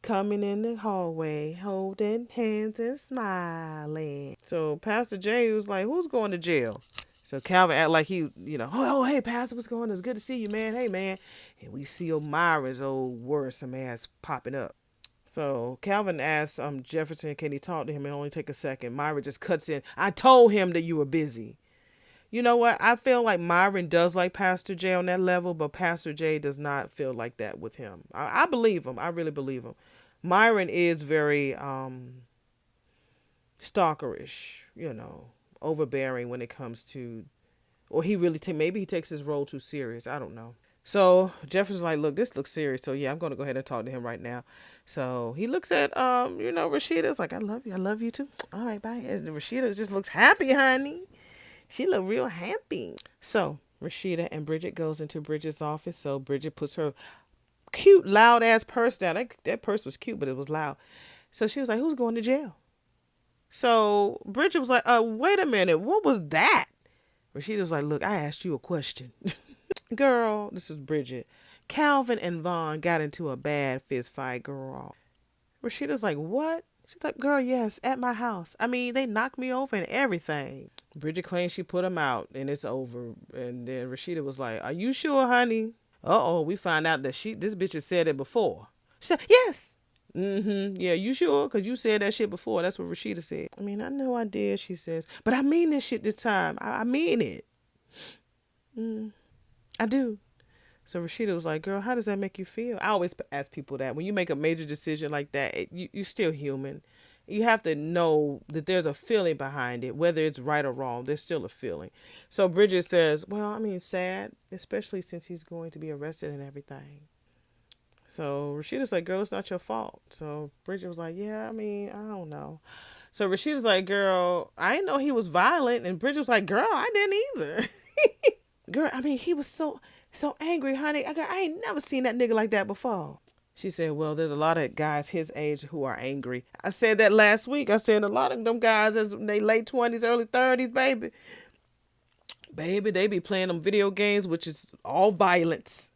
coming in the hallway, holding hands and smiling. So Pastor Jay was like, who's going to jail? So Calvin act like he, hey, Pastor, what's going on? It's good to see you, man. Hey, man. And we see Myra's old worrisome ass popping up. So Calvin asks Jefferson, can he talk to him? It only take a second. Myra just cuts in. I told him that you were busy. You know what? I feel like Myron does like Pastor J on that level, but Pastor J does not feel like that with him. I believe him. I really believe him. Myron is very stalkerish, overbearing when it comes to, or he really maybe he takes his role too serious. I don't know. So Jefferson's like, look, this looks serious. So yeah, I'm gonna go ahead and talk to him right now. So he looks at Rashida's like, I love you too. All right, bye. And Rashida just looks happy, honey. She looked real happy. So Rashida and Bridget goes into Bridget's office. So Bridget puts her cute, loud ass purse down. That purse was cute, but it was loud. So she was like, who's going to jail? So Bridget was like, wait a minute. What was that? Rashida was like, look, I asked you a question. Girl, this is Bridget. Calvin and Vaughn got into a bad fist fight, girl. Rashida's like, what? She's like, girl, yes, at my house. I mean, they knocked me over and everything. Bridget claims she put him out and it's over. And then Rashida was like, are you sure, honey? Uh-oh, we find out that this bitch has said it before. She said, yes. Yeah, you sure? Because you said that shit before. That's what Rashida said. I mean, I know I did, she says. But I mean this shit this time. I mean it. I do. So Rashida was like, girl, how does that make you feel? I always ask people that. When you make a major decision like that, you're still human. You have to know that there's a feeling behind it, whether it's right or wrong. There's still a feeling. So Bridget says, well, I mean, sad, especially since he's going to be arrested and everything. So Rashida's like, girl, it's not your fault. So Bridget was like, yeah, I mean, I don't know. So Rashida's like, girl, I didn't know he was violent. And Bridget was like, girl, I didn't either. Girl, I mean, he was so angry, honey. I ain't never seen that nigga like that before. She said, well, there's a lot of guys his age who are angry. I said that last week. I said a lot of them guys in their late 20s, early 30s, baby. Baby, they be playing them video games, which is all violence.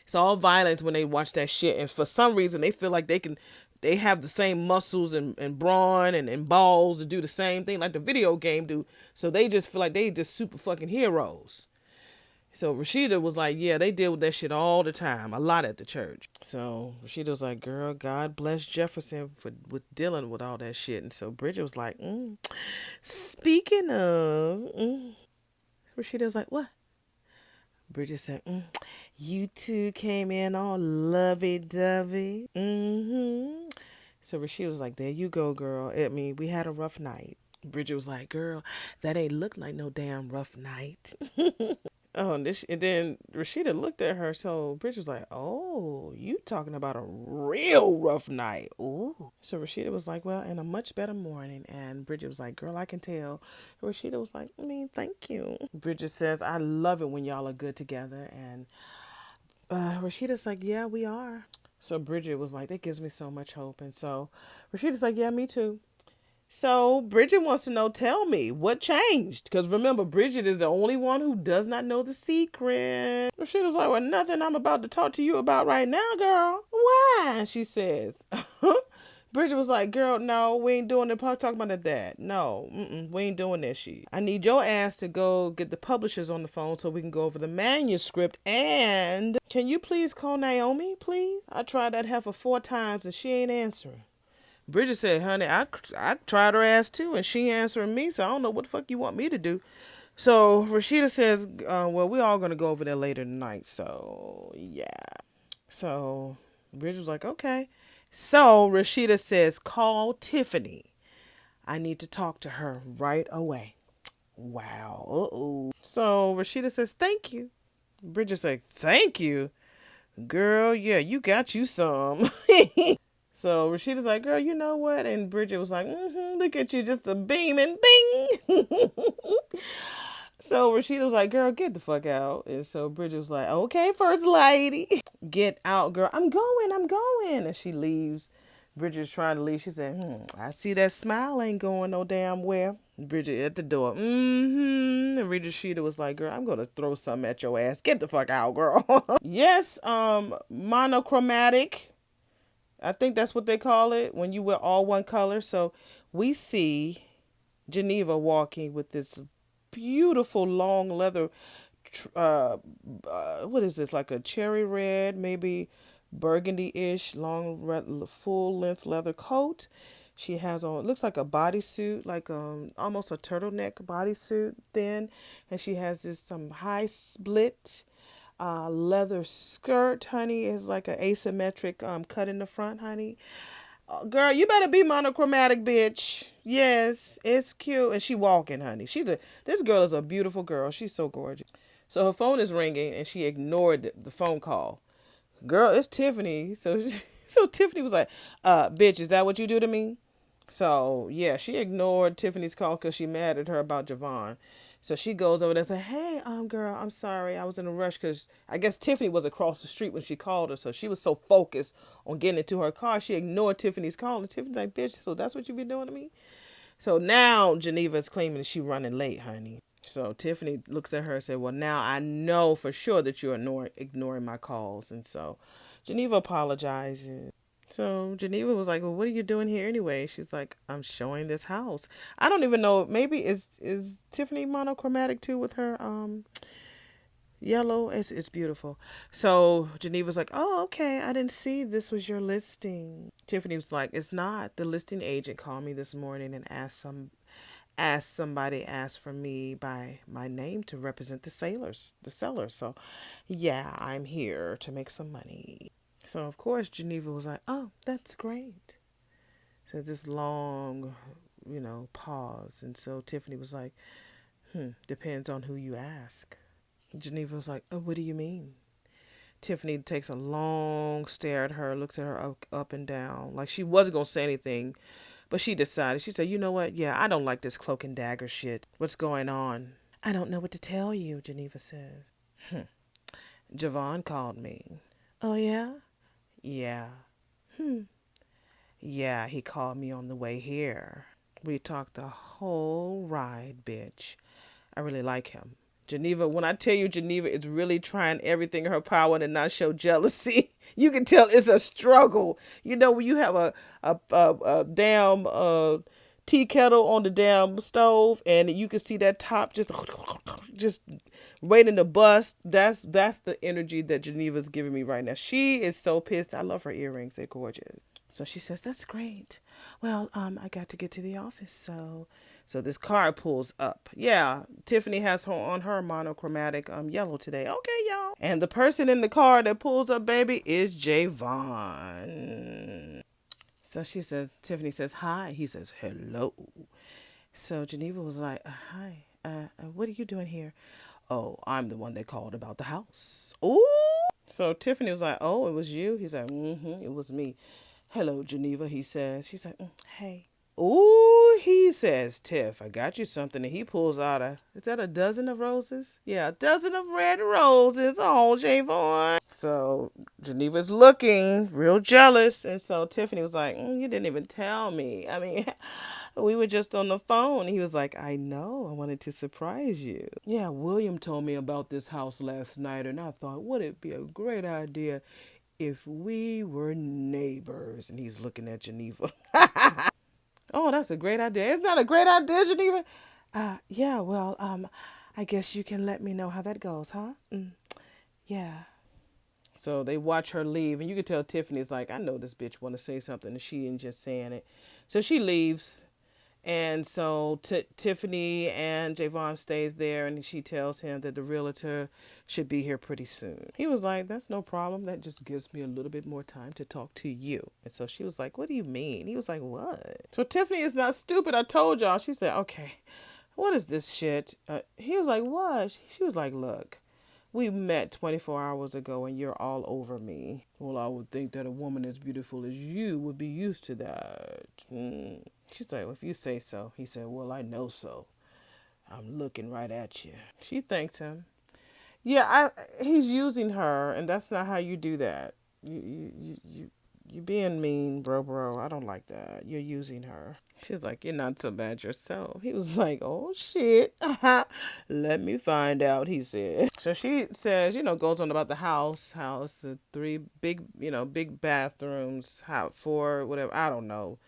It's all violence when they watch that shit. And for some reason, they feel like they have the same muscles and brawn and balls to do the same thing like the video game do. So they just feel like they just super fucking heroes. So Rashida was like, yeah, they deal with that shit all the time, a lot at the church. So Rashida was like, girl, God bless Jefferson with dealing with all that shit. And so Bridget was like, speaking of, Rashida was like, what? Bridget said, you two came in all lovey-dovey. So Rashida was like, there you go, girl. I mean, we had a rough night. Bridget was like, girl, that ain't look like no damn rough night. Oh, and then Rashida looked at her, so Bridget was like, oh, you talking about a real rough night. Ooh. So Rashida was like, well, in a much better morning. And Bridget was like, girl, I can tell. Rashida was like, I mean, thank you. Bridget says, I love it when y'all are good together. And Rashida's like, yeah, we are. So Bridget was like, that gives me so much hope. And so Rashida's like, yeah, me too. So Bridget wants to know, tell me, what changed? Because remember, Bridget is the only one who does not know the secret. She was like, well, nothing I'm about to talk to you about right now, girl. Why? She says. Bridget was like, girl, no, we ain't doing the talking about that. No, we ain't doing that shit. I need your ass to go get the publishers on the phone so we can go over the manuscript. And can you please call Naomi, please? I tried that heifer 4 times and she ain't answering. Bridget said, honey, I tried her ass too, and she answering me, so I don't know what the fuck you want me to do. So Rashida says, well, we're all going to go over there later tonight, so yeah. So Bridget was like, okay. So Rashida says, call Tiffany. I need to talk to her right away. Wow. Uh-oh. So Rashida says, thank you. Bridget said, thank you? Girl, yeah, you got you some. So Rashida's like, girl, you know what? And Bridget was like, look at you, just a beaming, bing. So Rashida was like, girl, get the fuck out. And so Bridget was like, okay, first lady. Get out, girl. I'm going. And she leaves. Bridget's trying to leave. She said, I see that smile ain't going no damn where. Bridget at the door. And Rashida was like, girl, I'm going to throw something at your ass. Get the fuck out, girl. Yes, monochromatic. I think that's what they call it when you wear all one color. So we see Geneva walking with this beautiful long leather, what is this, like a cherry red, maybe burgundy-ish, full length leather coat. She has on, it looks like a bodysuit, like almost a turtleneck bodysuit, thin, and she has this some high split leather skirt, honey. Is like an asymmetric cut in the front, honey. Girl, you better be monochromatic, bitch. Yes, it's cute. And she walking, honey. This girl is a beautiful girl. She's so gorgeous. So her phone is ringing and she ignored the phone call. Girl, it's Tiffany. So Tiffany was like, bitch, is that what you do to me? So yeah, she ignored Tiffany's call because she mad at her about Javon. So she goes over there and says, "Hey, girl, I'm sorry. I was in a rush because I guess Tiffany was across the street when she called her. So she was so focused on getting into her car, she ignored Tiffany's call. And Tiffany's like, bitch, so that's what you been doing to me?" So now Geneva is claiming she running late, honey. So Tiffany looks at her and said, "Well, now I know for sure that you're ignoring my calls." And so Geneva apologizes. So Geneva was like, "Well, what are you doing here anyway?" She's like, "I'm showing this house." I don't even know. Maybe is Tiffany monochromatic too with her yellow? It's beautiful. So Geneva's like, "Oh, okay. I didn't see this was your listing." Tiffany was like, "It's not. The listing agent called me this morning and asked for me by my name to represent the sellers. So, yeah, I'm here to make some money." So of course Geneva was like, "Oh, that's great." So this long, pause, and so Tiffany was like, depends on who you ask." Geneva was like, "Oh, what do you mean?" Tiffany takes a long stare at her, looks at her up and down, like she wasn't gonna say anything, but she decided. She said, "You know what? Yeah, I don't like this cloak and dagger shit. What's going on?" "I don't know what to tell you," Geneva says. "Javon called me." "Oh, yeah?" "Yeah." "Hmm. Yeah, he called me on the way here. We talked the whole ride, bitch. I really like him." Geneva, when I tell you Geneva is really trying everything in her power to not show jealousy, you can tell it's a struggle. When you have a damn tea kettle on the damn stove and you can see that top just waiting to bust. That's the energy that Geneva's giving me right now. She is so pissed. I love her earrings. They're gorgeous. So she says, "That's great. Well, I got to get to the office, so this car pulls up. Yeah, Tiffany has her on her monochromatic yellow today. Okay, y'all. And the person in the car that pulls up, baby, is Javon. So Tiffany says, "Hi." He says, "Hello." So Geneva was like, "Hi. What are you doing here?" "Oh, I'm the one that called about the house." Ooh. So Tiffany was like, "Oh, it was you?" He's like, "Mm-hmm, it was me." "Hello, Geneva," he says. She's like, "Hey." Ooh, he says, "Tiff, I got you something." And he pulls out is that a dozen of roses? Yeah, a dozen of red roses. Oh, Javon. So Geneva's looking real jealous. And so Tiffany was like, "You didn't even tell me. I mean, we were just on the phone." He was like, "I know. I wanted to surprise you. Yeah, William told me about this house last night, and I thought, would it be a great idea if we were neighbors?" And he's looking at Geneva. "Oh, that's a great idea. It's not a great idea, Geneva." Yeah, well, I guess you can let me know how that goes, huh?" Yeah. So they watch her leave, and you can tell Tiffany's like, "I know this bitch want to say something, and she ain't just saying it." So she leaves, and so Tiffany and Javon stays there, and she tells him that the realtor should be here pretty soon. He was like, "That's no problem. That just gives me a little bit more time to talk to you." And so she was like, "What do you mean?" He was like, "What?" So Tiffany is not stupid. I told y'all. She said, "Okay, what is this shit?" He was like, "What?" She was like, "Look, we met 24 hours ago and you're all over me." "Well, I would think that a woman as beautiful as you would be used to that." She's like, "Well, if you say so." He said, "Well, I know so. I'm looking right at you." She thanks him. Yeah, he's using her, and that's not how you do that. You being mean, bro. I don't like that. You're using her. She was like, you're not so bad yourself. He was like, oh shit. Let me find out, he said. So she says, goes on about the house, three big, big bathrooms, how four, whatever, I don't know,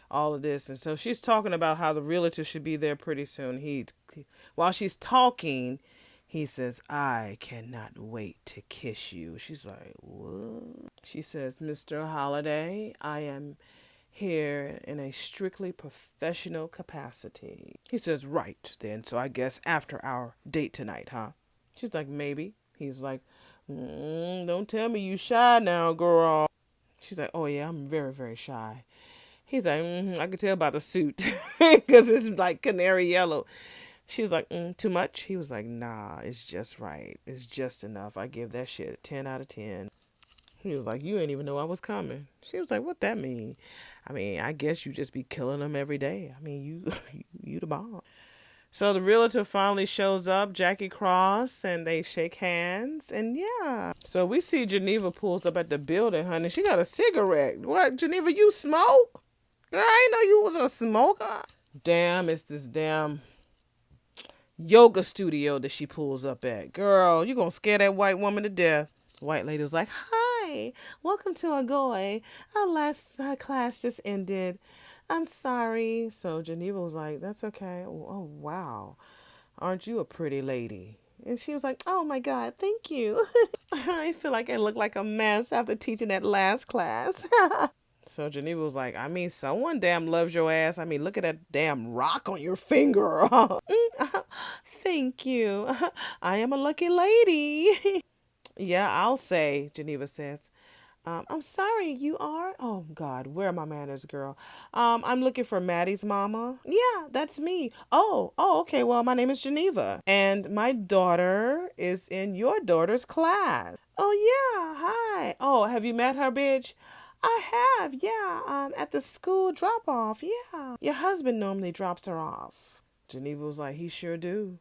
all of this. And so she's talking about how the realtor should be there pretty soon. While she's talking, he says, I cannot wait to kiss you. She's like, what? She says, Mr. Holiday, I am here in a strictly professional capacity. He says, right then, so I guess after our date tonight, huh? She's like, maybe. He's like, don't tell me you shy now, girl. She's like, oh yeah, I'm very, very shy. He's like, I can tell by the suit because it's like canary yellow. She was like, too much? He was like, nah, it's just right. It's just enough. I give that shit a 10 out of 10. He was like, you ain't even know I was coming. She was like, what that mean? I mean, I guess you just be killing them every day. I mean, you the bomb. So the realtor finally shows up, Jackie Cross, and they shake hands, and yeah. So we see Geneva pulls up at the building, honey. She got a cigarette. What, Geneva, you smoke? Girl, I didn't know you was a smoker. Damn, it's this damn yoga studio that she pulls up at. Girl, you gonna scare that white woman to death. White lady was like, hi, welcome to Agoy. Our last class just ended. I'm sorry. So Geneva was like, that's okay. Oh, wow. Aren't you a pretty lady? And she was like, oh my God, thank you. I feel like I look like a mess after teaching that last class. So Geneva was like, I mean, someone damn loves your ass. I mean, look at that damn rock on your finger. Thank you. I am a lucky lady. Yeah, I'll say, Geneva says. I'm sorry, you are? Oh, God, where are my manners, girl? I'm looking for Maddie's mama. Yeah, that's me. Oh, okay, well, my name is Geneva. And my daughter is in your daughter's class. Oh, yeah, hi. Oh, have you met her, bitch? I have, yeah, at the school drop-off, yeah. Your husband normally drops her off. Geneva was like, he sure do.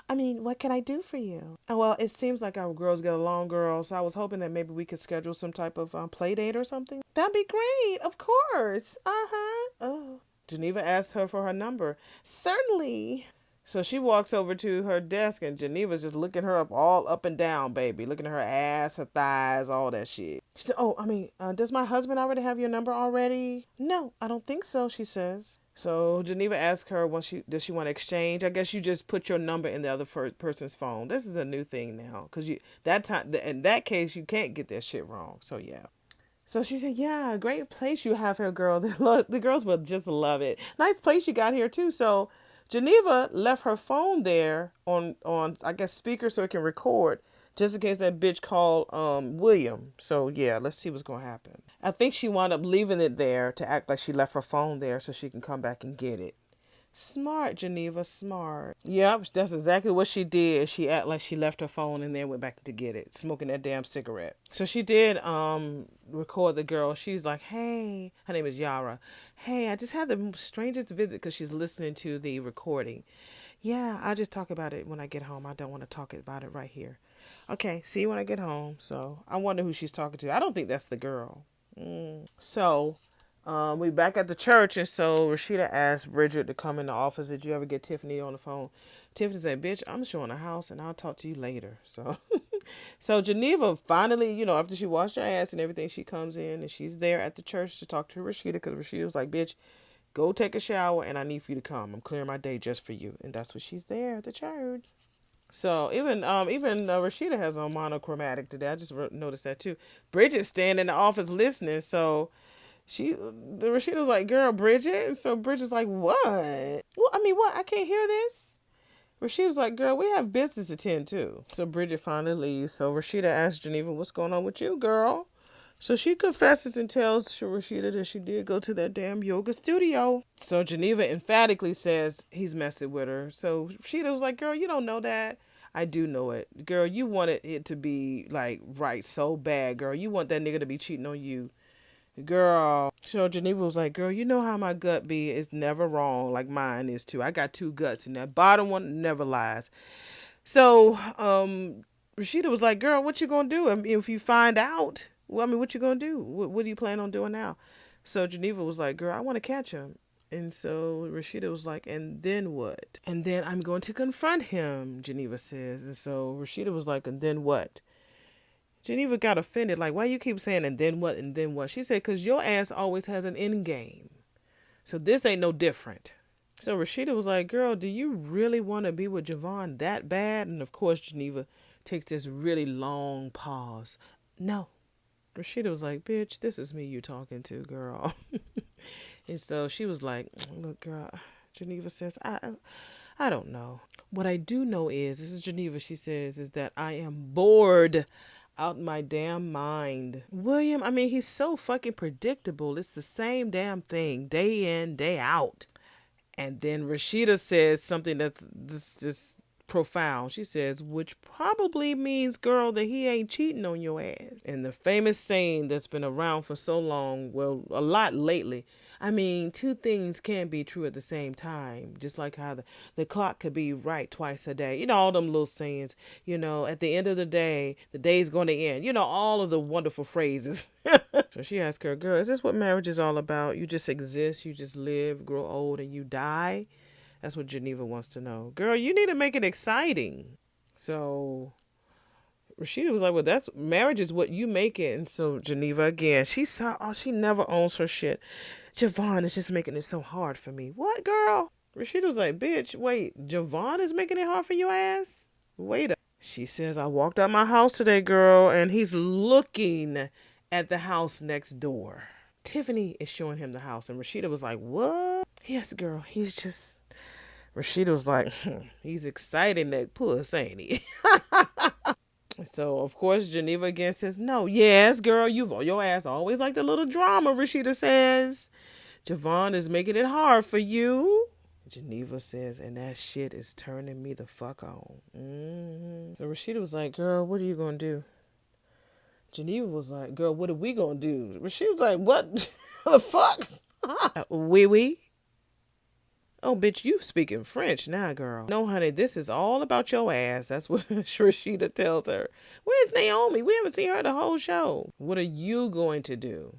I mean, what can I do for you? Oh, well, it seems like our girls get along, girls. So I was hoping that maybe we could schedule some type of play date or something. That'd be great. Of course. Uh-huh. Oh. Geneva asked her for her number. Certainly. So she walks over to her desk and Geneva's just looking her all up and down, baby. Looking at her ass, her thighs, all that shit. She said, does my husband already have your number already? No, I don't think so, she says. So Geneva asked her, does she want to exchange? I guess you just put your number in the other person's phone. This is a new thing now, because in that case you can't get that shit wrong. So yeah. So she said, yeah, great place you have here, girl. The girls will just love it. Nice place you got here too. So Geneva left her phone there on I guess speaker so it can record, just in case that bitch called William. So yeah, let's see what's gonna happen. I think she wound up leaving it there to act like she left her phone there so she can come back and get it. Smart, Geneva, smart. Yep, that's exactly what she did. She acted like she left her phone and then went back to get it, smoking that damn cigarette. So she did record the girl. She's like, hey, her name is Yara. Hey, I just had the strangest visit, because she's listening to the recording. Yeah, I'll just talk about it when I get home. I don't want to talk about it right here. Okay, see you when I get home. So I wonder who she's talking to. I don't think that's the girl. So we back at the church, and so Rashida asked Bridget to come in the office. Did you ever get Tiffany on the phone? Tiffany said, bitch, I'm showing the house and I'll talk to you later. So so Geneva finally, after she washed her ass and everything, she comes in and she's there at the church to talk to Rashida, because Rashida was like, bitch, go take a shower and I need for you to come. I'm clearing my day just for you. And that's what she's there at the church. So even Rashida has on monochromatic today. I just noticed that too. Bridget's staying in the office listening. So Rashida was like, girl, Bridget. And so Bridget's like, what? Well, I mean, what? I can't hear this. Rashida was like, girl, we have business to tend to. So Bridget finally leaves. So Rashida asked Geneva, what's going on with you, girl? So she confesses and tells Rashida that she did go to that damn yoga studio. So Geneva emphatically says he's messing with her. So Rashida was like, girl, you don't know that. I do know it. Girl, you wanted it to be like right so bad, girl. You want that nigga to be cheating on you. Girl. So Geneva was like, girl, you know how my gut be. It's never wrong like mine is too. I got two guts and that bottom one never lies. So Rashida was like, girl, what you gonna do? I mean, if you find out, Well, I mean, what you gonna do? What do you plan on doing now? So Geneva was like, girl, I want to catch him. And so Rashida was like, and then what? And then I'm going to confront him, Geneva says. And so Rashida was like, and then what? Geneva got offended, like, why you keep saying, and then what, and then what? She said, because your ass always has an end game. So this ain't no different. So Rashida was like, girl, do you really want to be with Javon that bad? And of course, Geneva takes this really long pause. No. Rashida was like, bitch, this is me you talking to, girl. And so she was like, look, girl, Geneva says, I don't know. What I do know is, this is Geneva, she says, is that I am bored out my damn mind. William, I mean, he's so fucking predictable. It's the same damn thing, day in, day out. And then Rashida says something that's just profound. She says, which probably means, girl, that he ain't cheating on your ass. And the famous saying that's been around for so long, well, a lot lately. I mean, two things can't be true at the same time. Just like how the clock could be right twice a day. You know, all them little sayings. You know, at the end of the day's going to end. You know, all of the wonderful phrases. So she asked her, girl, is this what marriage is all about? You just exist, you just live, grow old, and you die? That's what Geneva wants to know. Girl, you need to make it exciting. So Rashida was like, well, that's marriage is what you make it. And so Geneva again, she saw, oh, she never owns her shit. Javon is just making it so hard for me. What, girl? Rashida was like, bitch, wait, Javon is making it hard for your ass? Wait a. She says, I walked out my house today, girl, and he's looking at the house next door. Tiffany is showing him the house, and Rashida was like, what? Yes, girl, he's just. Rashida was like, he's excited that puss, ain't he? So, of course, Geneva again says, no, yes, girl, your ass always like the little drama, Rashida says. Javon is making it hard for you. Geneva says, and that shit is turning me the fuck on. So Rashida was like, girl, what are you going to do? Geneva was like, girl, what are we going to do? Rashida was like, what the fuck? Oui. Oh, bitch, you speaking French now, girl. No, honey, this is all about your ass. That's what Rashida tells her. Where's Naomi? We haven't seen her the whole show. What are you going to do?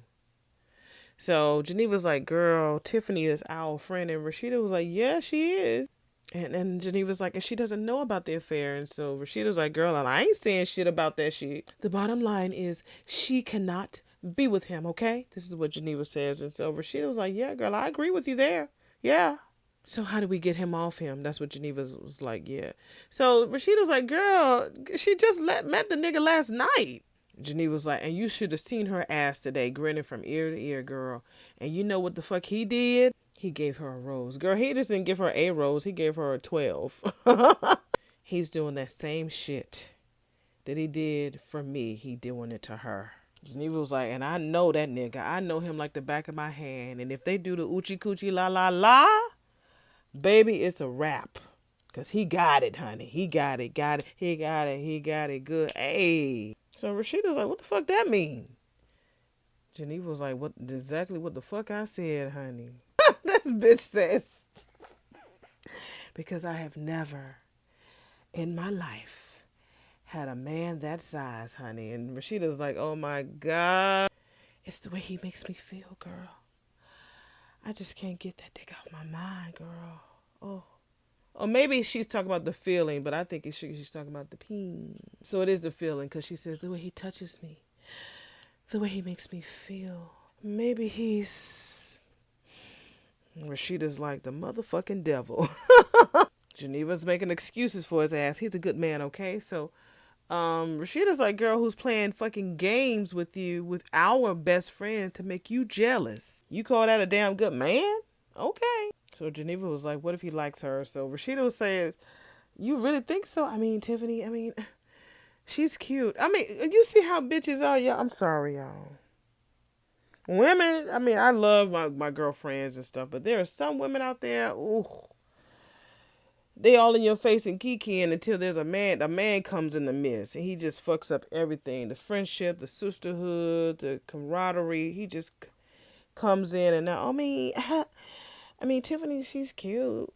So Geneva's like, girl, Tiffany is our friend. And Rashida was like, yeah, she is. And Geneva's like, and she doesn't know about the affair. And so Rashida's like, girl, and I ain't saying shit about that shit. The bottom line is she cannot be with him, okay? This is what Geneva says. And so Rashida was like, yeah, girl, I agree with you there. Yeah. So how do we get him off him? That's what Geneva was like, yeah. So Rashida was like, girl, she just met the nigga last night. Geneva was like, and you should have seen her ass today, grinning from ear to ear, girl. And you know what the fuck he did? He gave her a rose. Girl, he just didn't give her a rose. He gave her a 12. He's doing that same shit that he did for me. He doing it to her. Geneva was like, and I know that nigga. I know him like the back of my hand. And if they do the oochie coochie la la la, baby, it's a wrap. Because he got it, honey. He got it. He got it good. Hey. So Rashida's like, what the fuck that mean? Geneva was like, what exactly what the fuck I said, honey. This bitch says, because I have never in my life had a man that size, honey. And Rashida's like, oh my God. It's the way he makes me feel, girl. I just can't get that dick out my mind, girl. Oh. Or maybe she's talking about the feeling, but I think she's talking about the peen. So it is the feeling, because she says, the way he touches me, the way he makes me feel. Maybe he's... Rashida's like the motherfucking devil. Geneva's making excuses for his ass. He's a good man, okay? So Rashida's like, girl, who's playing fucking games with you, with our best friend to make you jealous. You call that a damn good man? Okay. So Geneva was like, what if he likes her? So Rashida was saying, you really think so? I mean, Tiffany, she's cute. You see how bitches are, y'all. I'm sorry, y'all. Women, I love my girlfriends and stuff, but there are some women out there, ooh, they all in your face and kikiing until there's a man comes in the midst, and he just fucks up everything. The friendship, the sisterhood, the camaraderie, he just comes in and now, Tiffany, she's cute.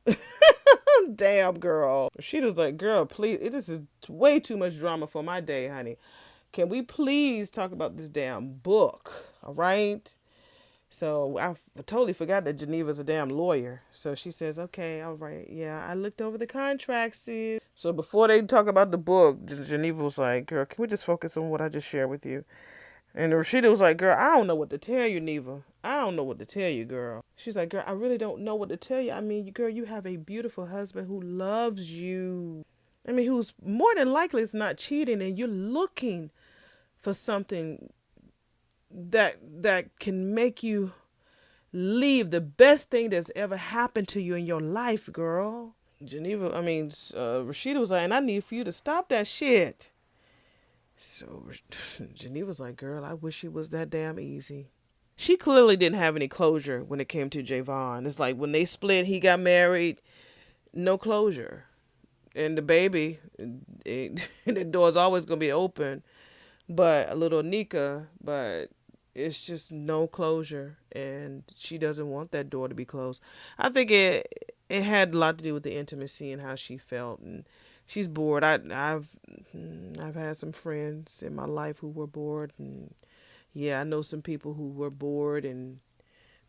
Damn, girl. She was like, girl, please, this is way too much drama for my day, honey. Can we please talk about this damn book? All right. So I totally forgot that Geneva's a damn lawyer. So she says, okay, all right. Yeah, I looked over the contract, sis. So before they talk about the book, Geneva was like, girl, can we just focus on what I just shared with you? And Rashida was like, girl, I don't know what to tell you, Neva. I don't know what to tell you, girl. She's like, girl, I really don't know what to tell you. I mean, girl, you have a beautiful husband who loves you. I mean, who's more than likely is not cheating, and you're looking for something that can make you leave the best thing that's ever happened to you in your life, girl. Rashida was like, and I need for you to stop that shit. So Geneva's like, girl, I wish it was that damn easy. She clearly didn't have any closure when it came to Javon. It's like when they split, he got married, no closure. And the baby, the door's always going to be open, but a little Nika, but it's just no closure. And she doesn't want that door to be closed. I think it had a lot to do with the intimacy and how she felt. And she's bored. I've had some friends in my life who were bored, and yeah, I know some people who were bored and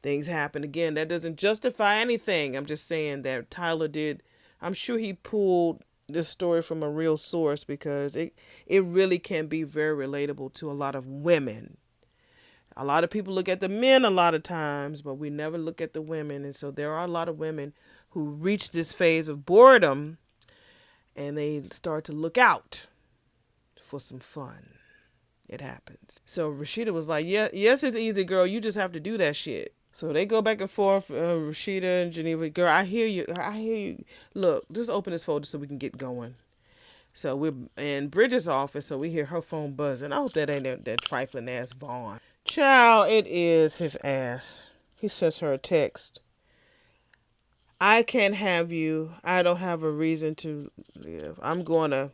things happened. Again, that doesn't justify anything. I'm just saying that Tyler did. I'm sure he pulled this story from a real source because it really can be very relatable to a lot of women. A lot of people look at the men a lot of times, but we never look at the women. And so there are a lot of women who reach this phase of boredom and they start to look out for some fun. It happens. So Rashida was like, yeah, yes, it's easy, girl. You just have to do that shit. So they go back and forth, Rashida and Geneva. Girl, I hear you. I hear you. Look, just open this folder so we can get going. So we're in Bridget's office, so we hear her phone buzzing. I hope that ain't that trifling ass Vaughn. Child, it is his ass. He sends her a text. I can't have you. I don't have a reason to live. I'm going to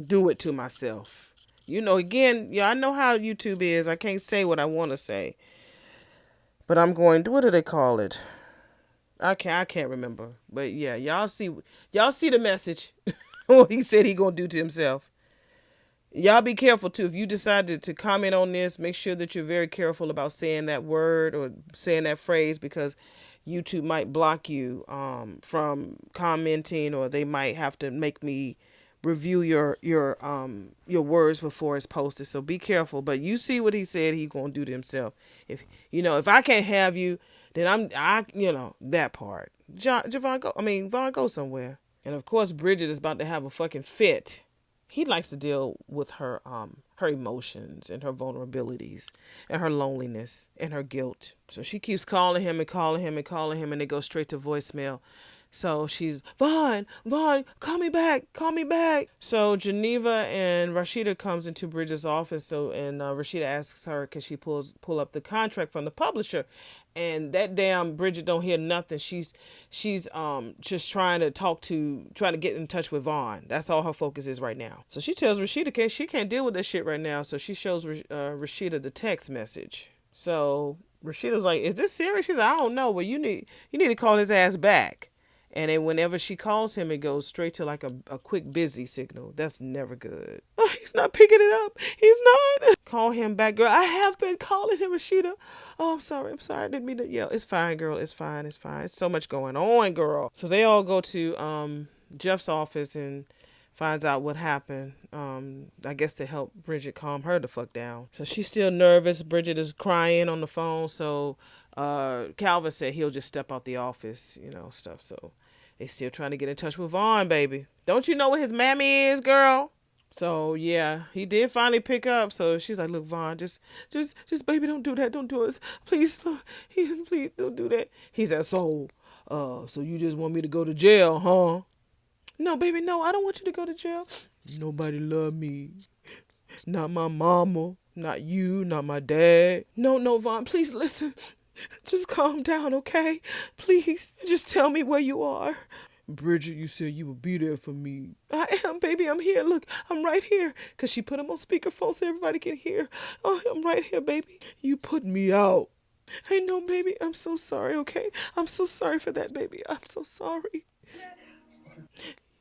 do it to myself. You know, again, yeah, I know how YouTube is. I can't say what I want to say. But I'm going to, what do they call it? I can't remember. But yeah, y'all see the message. What he said he going to do to himself. Y'all be careful too. If you decided to comment on this, make sure that you're very careful about saying that word or saying that phrase because YouTube might block you from commenting, or they might have to make me review your words before it's posted. So be careful. But you see what he said he gonna do to himself. If I can't have you, then that part. Vaughn, go somewhere. And of course Bridget is about to have a fucking fit. He likes to deal with her emotions and her vulnerabilities and her loneliness and her guilt. So she keeps calling him and calling him and calling him, and they go straight to voicemail. So she's, Vaughn, call me back, call me back. So Geneva and Rashida comes into Bridget's office. And Rashida asks her, can she pull up the contract from the publisher? And that damn Bridget don't hear nothing. She's just trying to get in touch with Vaughn. That's all her focus is right now. So she tells Rashida she can't deal with this shit right now. So she shows Rashida the text message. So Rashida's like, is this serious? She's like, I don't know. Well, you need to call his ass back. And then whenever she calls him, it goes straight to like a quick busy signal. That's never good. Oh, he's not picking it up. He's not. Call him back, girl. I have been calling him, Rashida. Oh, I'm sorry. I didn't mean to yell. It's fine, girl. It's fine. It's so much going on, girl. So they all go to Jeff's office and finds out what happened. I guess to help Bridget calm her the fuck down. So she's still nervous. Bridget is crying on the phone. So Calvin said he'll just step out the office, stuff. So they still trying to get in touch with Vaughn, baby. Don't you know what his mammy is, girl? So yeah, he did finally pick up. So she's like, look, Vaughn, just baby, don't do that. Don't do it. Please, please don't do that. He said, so you just want me to go to jail, huh? No, baby, no, I don't want you to go to jail. Nobody love me. Not my mama, not you, not my dad. No, Vaughn, please listen. Just calm down, okay? Please, just tell me where you are. Bridget, you said you would be there for me. I am, baby. I'm here. Look, I'm right here. Because she put him on speakerphone so everybody can hear. Oh, I'm right here, baby. You put me out. I know, baby. I'm so sorry, okay? I'm so sorry for that, baby. I'm so sorry.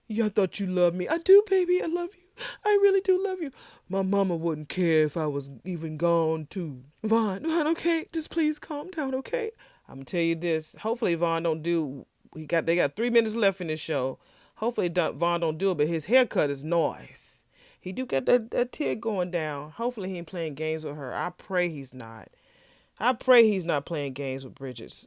Yeah, I thought you loved me. I do, baby. I love you. I really do love you. My mama wouldn't care if I was even gone too. Vaughn, okay? Just please calm down, okay? I'm gonna tell you this. Hopefully Vaughn don't do. They got 3 minutes left in this show. Hopefully Vaughn don't do it, but his haircut is nice. He do got that tear going down. Hopefully he ain't playing games with her. I pray he's not. I pray he's not playing games with Bridget's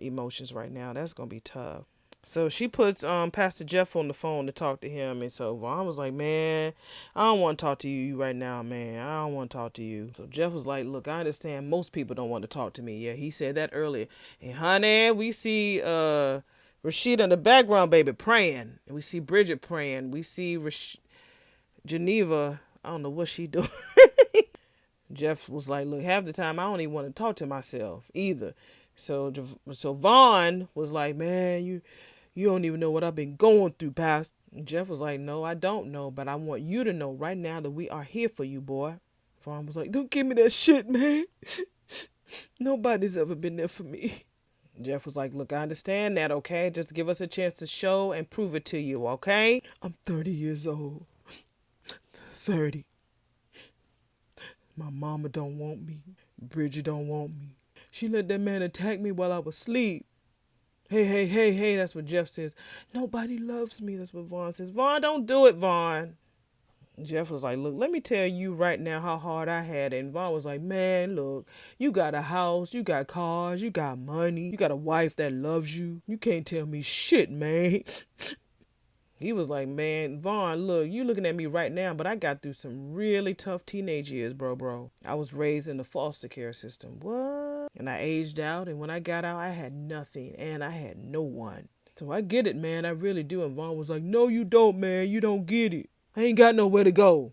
emotions right now. That's gonna be tough. So she puts Pastor Jeff on the phone to talk to him, and so Vaughn was like, "Man, I don't want to talk to you right now, man. I don't want to talk to you." So Jeff was like, "Look, I understand most people don't want to talk to me. Yeah, he said that earlier. And honey, we see Rashida in the background, baby, praying, and we see Bridget praying. We see Geneva. I don't know what she doing." Jeff was like, "Look, half the time I don't even want to talk to myself either." So Vaughn was like, "Man, you don't even know what I've been going through, Pastor." And Jeff was like, "No, I don't know, but I want you to know right now that we are here for you, boy." Vaughn was like, "Don't give me that shit, man. Nobody's ever been there for me." Jeff was like, "Look, I understand that, okay? Just give us a chance to show and prove it to you, okay?" "I'm 30 years old. 30. My mama don't want me. Bridget don't want me. She let that man attack me while I was asleep. Hey, that's what Jeff says. Nobody loves me. That's what Vaughn says. Vaughn, don't do it, Vaughn." Jeff was like, "Look, let me tell you right now how hard I had it." And Vaughn was like, "Man, look, you got a house, you got cars, you got money, you got a wife that loves you. You can't tell me shit, man." He was like, "Man, Vaughn, look, you looking at me right now, but I got through some really tough teenage years, bro. I was raised in the foster care system. What? And I aged out, and when I got out, I had nothing, and I had no one. So I get it, man, I really do." And Vaughn was like, "No, you don't, man. You don't get it. I ain't got nowhere to go."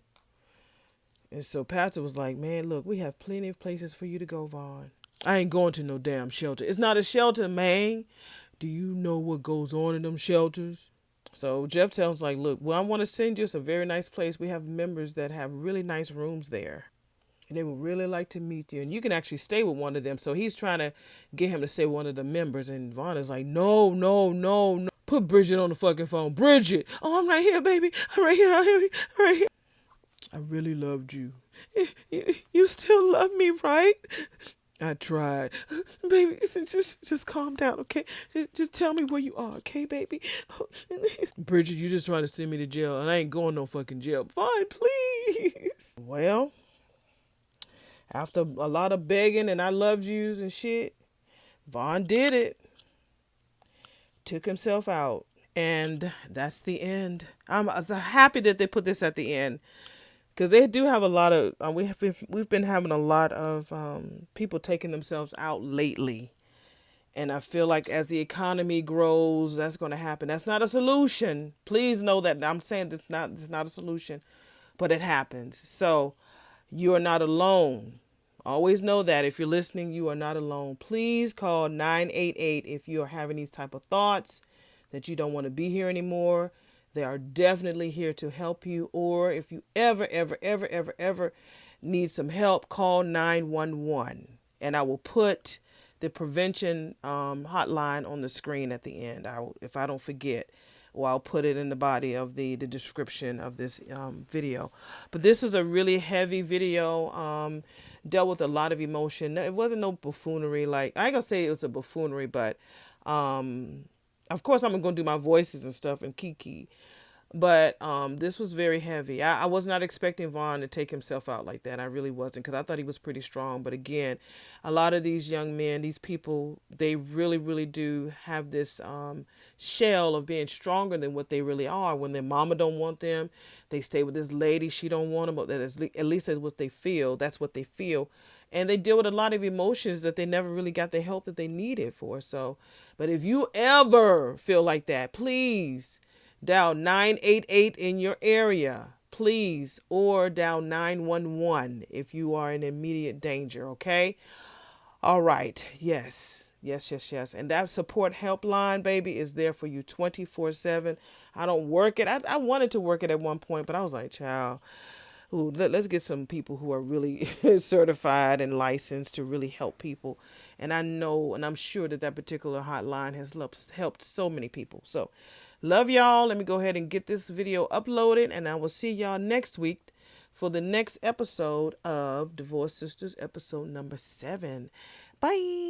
And so Pastor was like, "Man, look, we have plenty of places for you to go, Vaughn. I ain't going to no damn shelter. It's not a shelter, man. Do you know what goes on in them shelters?" So Jeff tells like, "Look, well, I want to send you to a very nice place. We have members that have really nice rooms there. And they would really like to meet you. And you can actually stay with one of them." So he's trying to get him to stay with one of the members. And Vaughn is like, "No, no, no, no. Put Bridget on the fucking phone. Bridget. Oh, I'm right here, baby. I'm right here. I'm right here. I really loved you. You still love me, right? I tried. Baby, just calm down, okay? Just tell me where you are, okay, baby?" "Bridget, you just trying to send me to jail, and I ain't going no fucking jail." "Fine, please." Well, after a lot of begging and "I loved yous" and shit, Vaughn did it. Took himself out. And that's the end. I'm so happy that they put this at the end. Because they do have a lot of, we've been having a lot of people taking themselves out lately. And I feel like as the economy grows, that's going to happen. That's not a solution. Please know that. I'm saying it's not a solution, but it happens. So you are not alone. Always know that if you're listening, you are not alone. Please call 988 if you are having these type of thoughts that you don't want to be here anymore. They are definitely here to help you. Or if you ever need some help, call 911. And I will put the prevention hotline on the screen at the end. If I don't forget, or I'll put it in the body of the description of this video. But this is a really heavy video. Dealt with a lot of emotion. It wasn't no buffoonery. Like, I ain't gonna say it was a buffoonery, but of course I'm gonna do my voices and stuff and Kiki. But this was very heavy. I was not expecting Vaughn to take himself out like that. I really wasn't, because I thought he was pretty strong. But again, a lot of these young men, these people, they really do have this shell of being stronger than what they really are. When their mama don't want them, they stay with this lady. She don't want them, but at least that's what they feel. That's what they feel. And they deal with a lot of emotions that they never really got the help that they needed for. So, but if you ever feel like that, please dial 988 in your area, please, or dial 911 if you are in immediate danger, okay? All right. Yes. And that support helpline, baby, is there for you 24/7. I don't work it. I wanted to work it at one point, but I was like, child, ooh, let's get some people who are really certified and licensed to really help people. And I know, and I'm sure that particular hotline has helped so many people. So Love y'all. Let me go ahead and get this video uploaded, and I will see y'all next week for the next episode of Divorce Sisters, episode number 7. Bye.